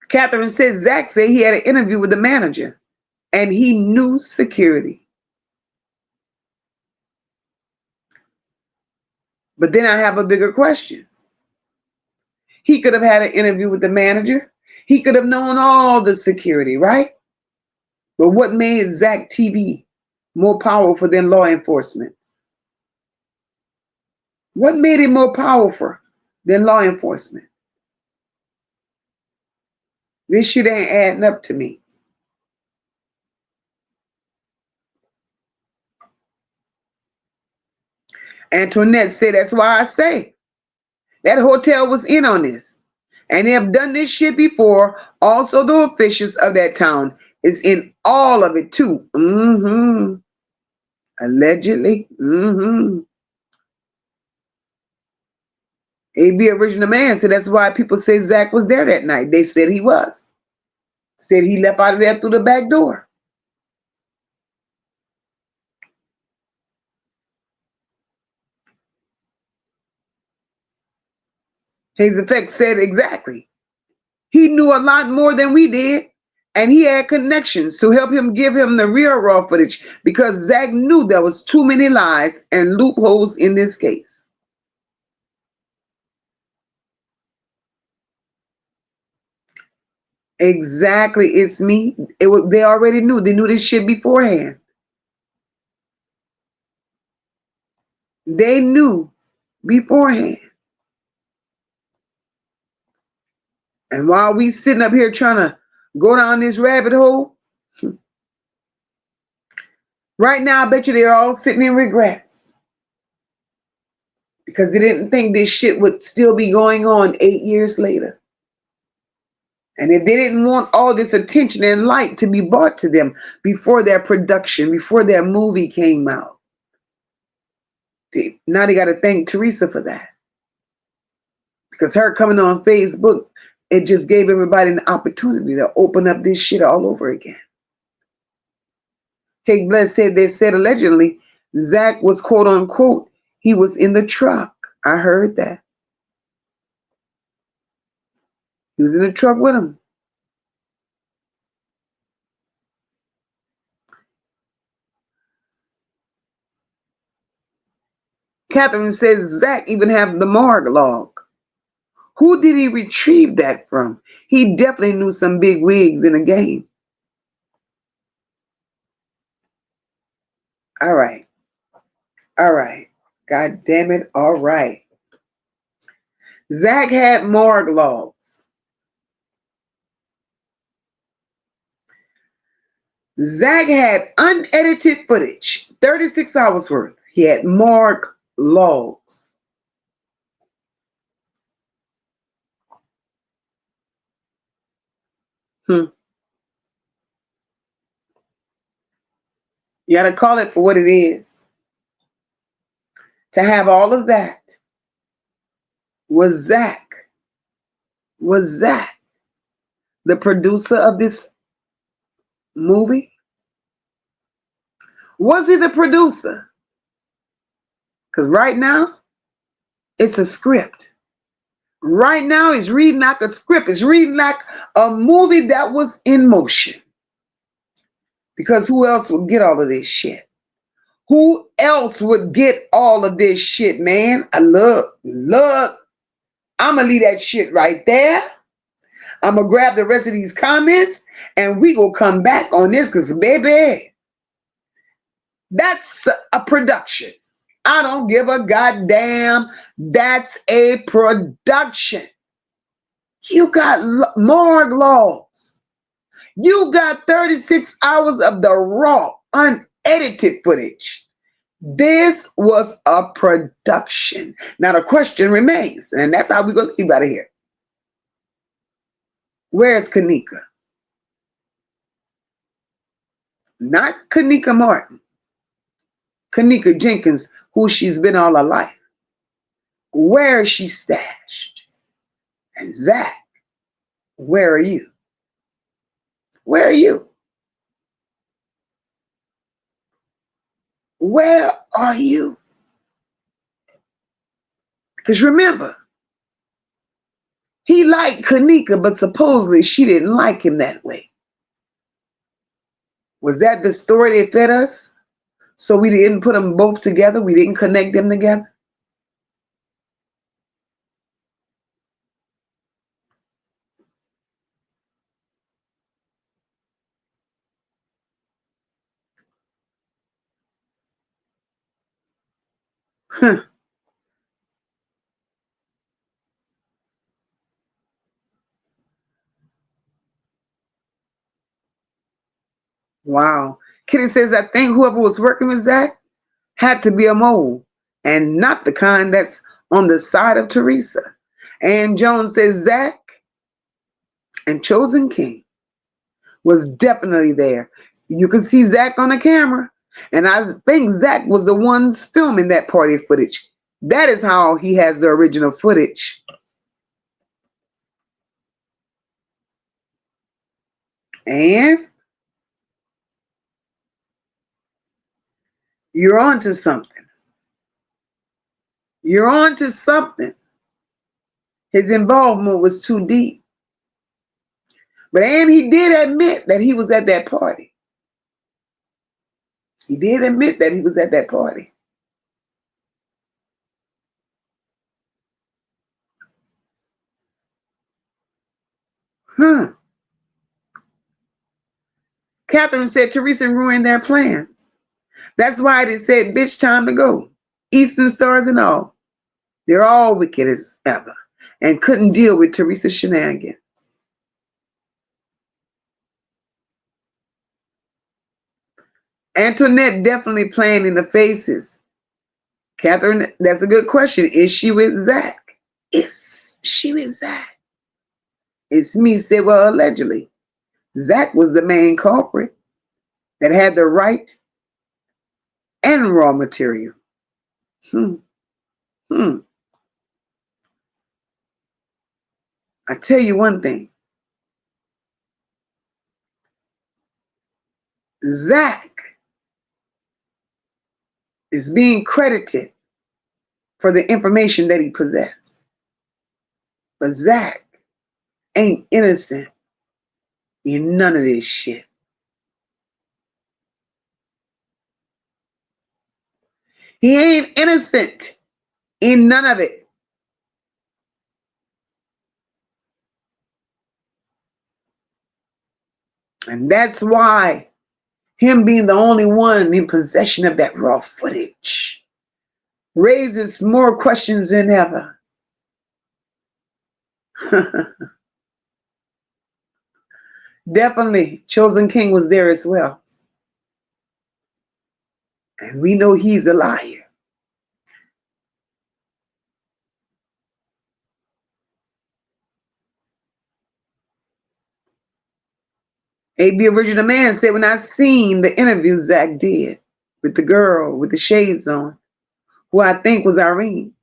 Catherine says Zach said he had an interview with the manager and he knew security. But then I have a bigger question. He could have had an interview with the manager. He could have known all the security, right? But what made Zach TV more powerful than law enforcement? What made it more powerful than law enforcement? This shit ain't adding up to me. Antoinette said, that's why I say that hotel was in on this. And they have done this shit before. Also, the officials of that town is in all of it too. Allegedly. AB Original Man said that's why people say Zach was there that night. They said he was. Said he left out of there through the back door. His effect said exactly. He knew a lot more than we did. And he had connections to help him give him the real raw footage because Zach knew there was too many lies and loopholes in this case. Exactly, it's me. They already knew. They knew this shit beforehand. They knew beforehand. And while we sitting up here trying to go down this rabbit hole, right now I bet you they're all sitting in regrets. Because they didn't think this shit would still be going on 8 years later. And if they didn't want all this attention and light to be brought to them before their production, before their movie came out, now they got to thank Teresa for that. Because her coming on Facebook, it just gave everybody an opportunity to open up this shit all over again. Kate Bless said they said allegedly Zach was quote unquote, he was in the truck. I heard that. He was in the truck with him. Catherine says Zach even have the morgue log. Who did he retrieve that from? He definitely knew some big wigs in the game. All right. All right. God damn it. All right. Zach had morgue logs. Zach had unedited footage, 36 hours worth. He had morgue logs. You got to call it for what it is. To have all of that was Zach. Was Zach the producer of this movie? Was he the producer? Because right now, it's a script. Right now, it's reading like a script. It's reading like a movie that was in motion. Because who else would get all of this shit? Who else would get all of this shit, man? Look, I'm going to leave that shit right there. I'm going to grab the rest of these comments and we going to come back on this because, baby, that's a production. I don't give a goddamn. That's a production. You got morgue logs. You got 36 hours of the raw, unedited footage. This was a production. Now the question remains, and that's how we're going to leave out of here. Where's Kenneka? Not Kenneka Martin. Kenneka Jenkins, who she's been all her life. Where is she stashed? And Zach, where are you? Where are you? Where are you? Because remember, he liked Kenneka, but supposedly she didn't like him that way. Was that the story they fed us? So we didn't put them both together? We didn't connect them together? Huh. Wow. Kitty says, I think whoever was working with Zach had to be a mole and not the kind that's on the side of Teresa. And Jones says Zach and Chosen King was definitely there. You can see Zach on the camera. And I think Zach was the ones filming that party footage. That is how he has the original footage. And you're on to something. You're on to something. His involvement was too deep. But and he did admit that he was at that party. He did admit that he was at that party. Catherine said Teresa ruined their plans. That's why they said, bitch, time to go. Eastern stars and all. They're all wicked as ever and couldn't deal with Teresa's shenanigans. Antoinette definitely playing in the faces. Catherine, that's a good question. Is she with Zach? Is she with Zach? It's me said, well, allegedly. Zach was the main culprit that had the right and raw material. I tell you one thing. Zach is being credited for the information that he possessed. But Zach ain't innocent in none of this shit. He ain't innocent in none of it. And that's why him being the only one in possession of that raw footage raises more questions than ever. Definitely, Chosen King was there as well. And we know he's a liar. A.B. Original Man said, when I seen the interview Zach did with the girl with the shades on, who I think was Irene,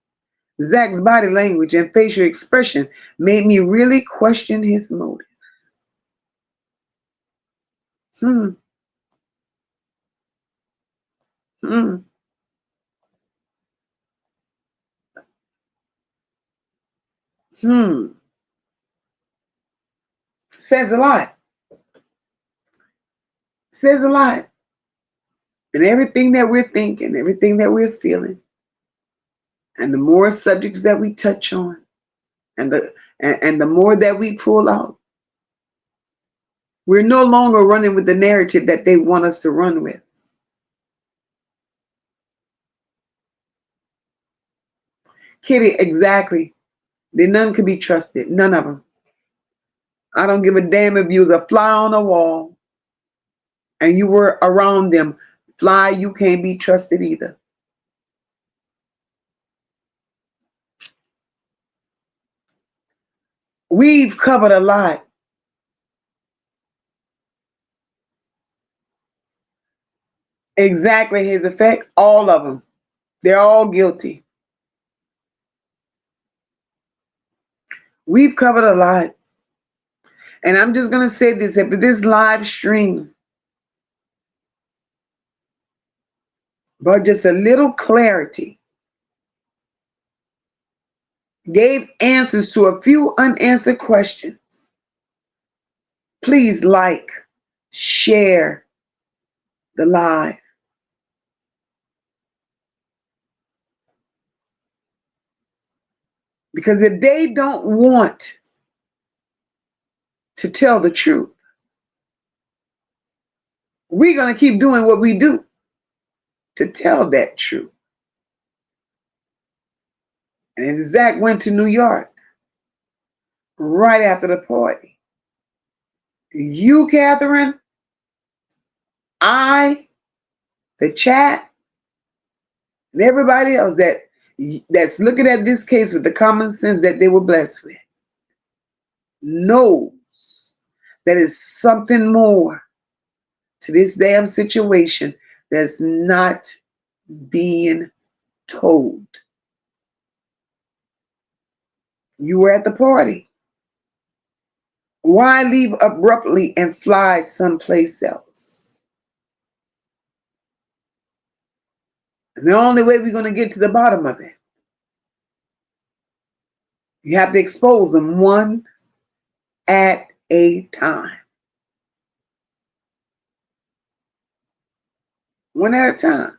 Zach's body language and facial expression made me really question his motive. Hmm. Hmm. Hmm. Says a lot. Says a lot. And everything that we're thinking, everything that we're feeling, and the more subjects that we touch on, and the more that we pull out, we're no longer running with the narrative that they want us to run with. Kitty, exactly. None can be trusted. None of them. I don't give a damn if you was a fly on the wall and you were around them. Fly, you can't be trusted either. We've covered a lot. Exactly his effect. All of them. They're all guilty. We've covered a lot. And I'm just going to say this. After this live stream, but just a little clarity, gave answers to a few unanswered questions. Please like, share the live. Because if they don't want to tell the truth, we're going to keep doing what we do to tell that truth. And if Zach went to New York right after the party, you, Catherine, I, the chat, and everybody else that's looking at this case with the common sense that they were blessed with, knows that is something more to this damn situation that's not being told. You were at the party. Why leave abruptly and fly someplace else? And the only way we're going to get to the bottom of it, you have to expose them one at a time. One at a time.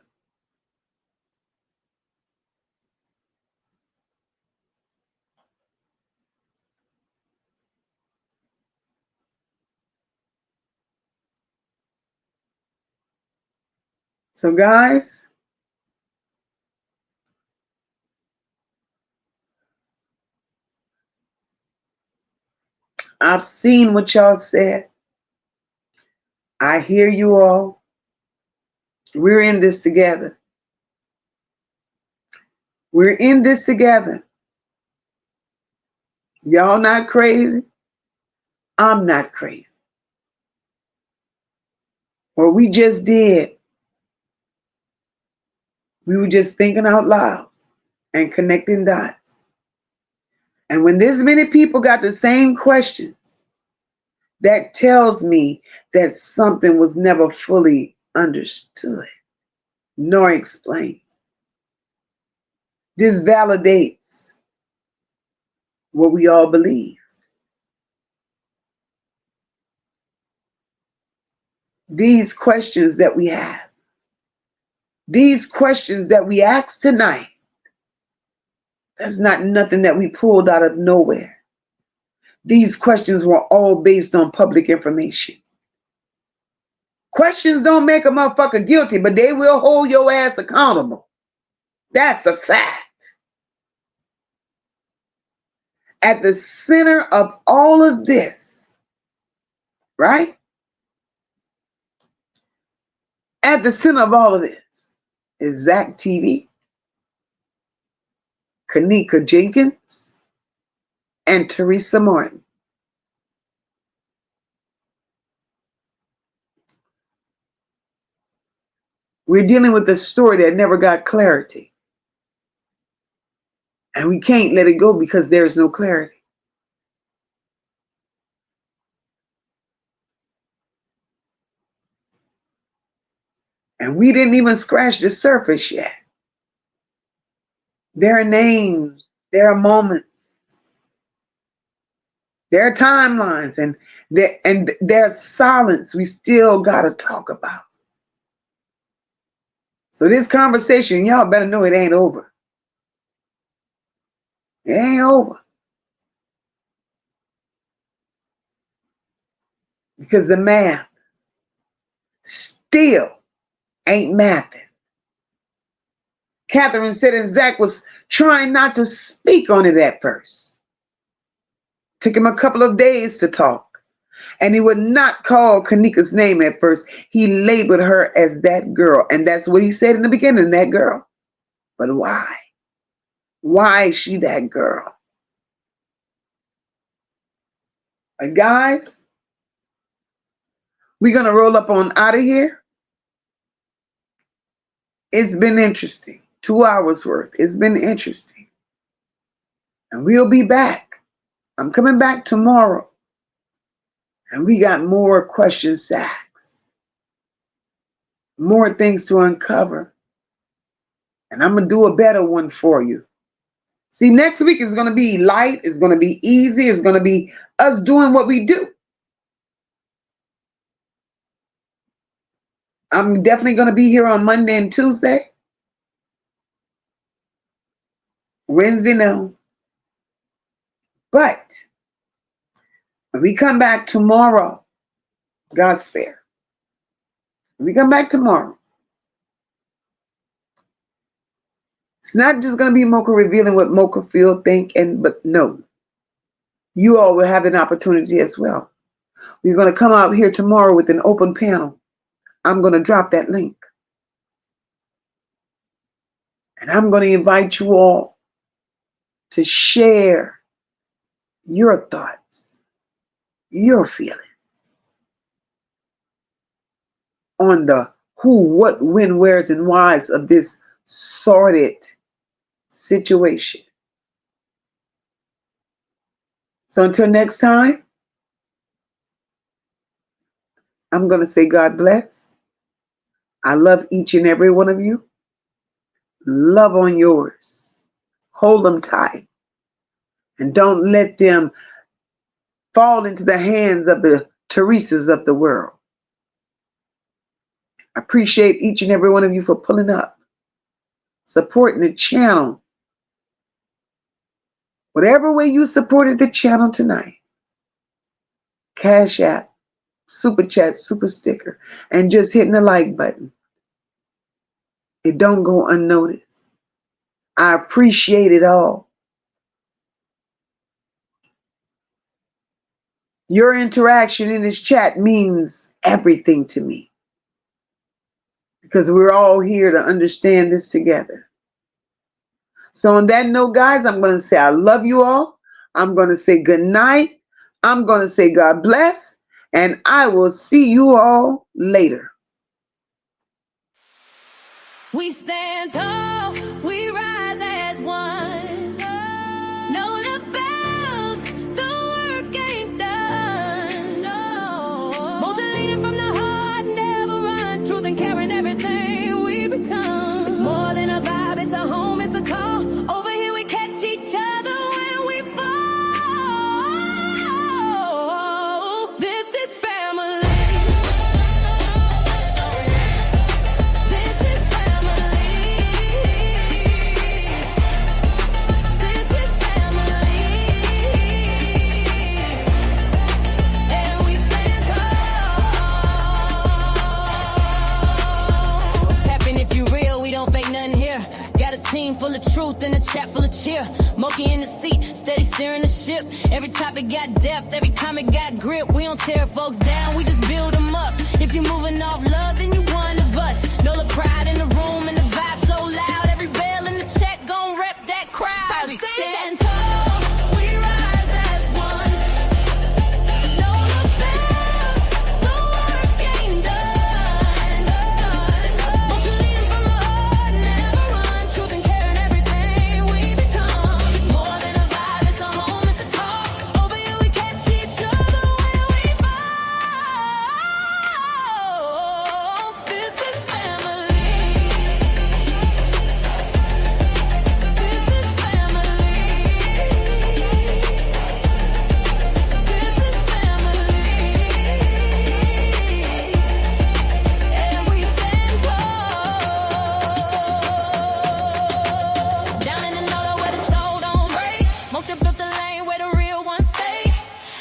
So guys, I've seen what y'all said. I hear you all. We're in this together. We're in this together. Y'all not crazy. I'm not crazy. What we just did, we were just thinking out loud and connecting dots. And when this many people got the same questions, that tells me that something was never fully understood nor explained. This validates what we all believe. These questions that we have, these questions that we ask tonight, That's not nothing that we pulled out of nowhere. These questions were all based on public information. Questions don't make a motherfucker guilty, but they will hold your ass accountable. That's a fact. At the center of all of this, right? At the center of all of this is Zach TV, Kenneka Jenkins, and Teresa Martin. We're dealing with a story that never got clarity. And we can't let it go because there is no clarity. And we didn't even scratch the surface yet. There are names, there are moments, there are timelines, and there's silence we still got to talk about. So this conversation, y'all better know it ain't over. It ain't over. Because the math still ain't mathing. Catherine said, and Zach was trying not to speak on it at first. Took him a couple of days to talk. And he would not call Kenneka's name at first. He labeled her as that girl. And that's what he said in the beginning, that girl. But why? Why is she that girl? But guys, we're going to roll up on out of here. It's been interesting. 2 hours worth. It's been interesting. And we'll be back. I'm coming back tomorrow. And we got more questions to ask. More things to uncover. And I'm going to do a better one for you. See, next week is going to be light. It's going to be easy. It's going to be us doing what we do. I'm definitely going to be here on Monday and Tuesday. Wednesday, no. But when we come back tomorrow, God's fair. When we come back tomorrow, it's not just going to be MOCA revealing what MOCA feel, think, but no. You all will have an opportunity as well. We're going to come out here tomorrow with an open panel. I'm going to drop that link. And I'm going to invite you all to share your thoughts, your feelings on the who, what, when, wheres, and whys of this sordid situation. So until next time, I'm going to say God bless. I love each and every one of you. Love on yours. Hold them tight. And don't let them fall into the hands of the Teresas of the world. I appreciate each and every one of you for pulling up, supporting the channel. Whatever way you supported the channel tonight. Cash App, Super Chat, Super Sticker, and just hitting the like button. It don't go unnoticed. I appreciate it all. Your interaction in this chat means everything to me. Because we're all here to understand this together. So on that note, guys, I'm going to say I love you all. I'm going to say good night. I'm going to say God bless. And I will see you all later. We stand tall, we rise as one. No lapels, the work ain't done. No. Motivated from the heart, never run. Truth and caring, everything we become. It's more than a vibe, it's a home, it's a call. Over here we catch each other when we fall. This is family. This is family. This the truth in a chat full of cheer. MOCA in the seat, steady steering the ship. Every topic got depth, every comment got grip. We don't tear folks down, we just build them up. If you're moving off love, then you one of us. Know the pride in the room and the vibe so loud. Every bell in the chat gon' rep that crowd. We stand tall, we rise as one. Know the best, the work ain't done. MOCA leading from the heart, never run. Truth and care in everything we become. It's more than a vibe, it's a home, it's a call. Over here we catch each other when we fall. This is family. This is family. This is family. And we stand tall. Down in the know where the soul don't break. MOCA built the lane where the real ones stay.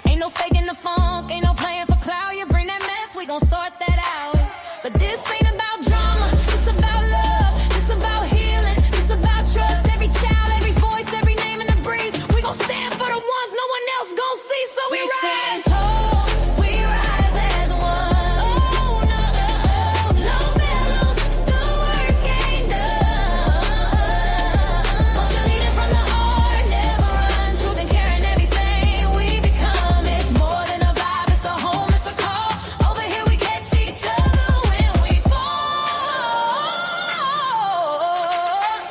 Ain't no faking the funk, ain't no playing for clout. You bring that mess, we gon' sort that out. But this ain't about drama, it's about love, it's about healing, it's about trust. Every child, every voice, every name in the breeze. We gon' stand for the ones no one else gon' see. So we rise tall, we rise as one. Oh no, no bellows, the work ain't done. MOCA leading from the heart, never run. Truth and care in everything we become. It's more than a vibe, it's a home, it's a call. Over here we catch each other when we fall.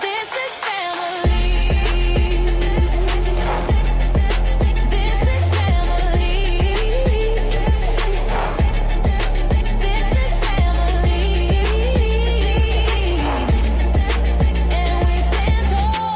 This is family. This is family. This is family. And we stand tall.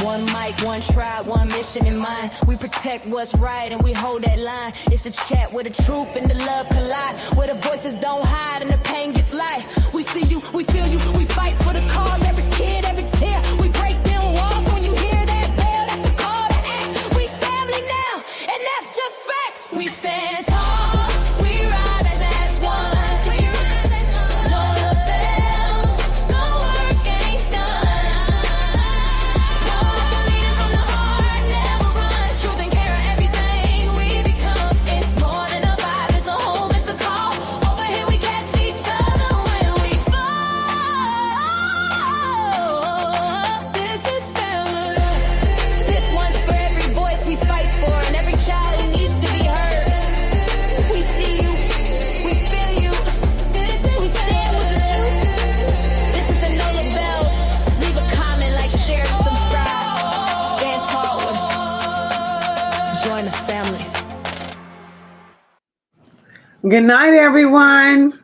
One mic, one tribe, one mission in mind. We protect what's right and we hold that line. It's the chat where the truth and the love collide. Where the voices don't hide and the pain gets light. We see you, we feel you, we fight for the cause. Every kid, every tear, we break down walls. When you hear that bell, that's the call to act. We family now, and that's just facts. We stand tall, we rise as one. Know the bells, the work ain't done. MOCA leading from the heart, never run. Truth and care in everything we become. It's more than a vibe, it's a home, it's a call. Over here we catch each other when we fall. This is family. This one's for every voice we fight for and every child who needs to be heard. We see you, we feel you. We stand with the truth. This is the Know the Bells. Leave a comment, like, share, subscribe. Stand tall. Join the family. Good night, everyone.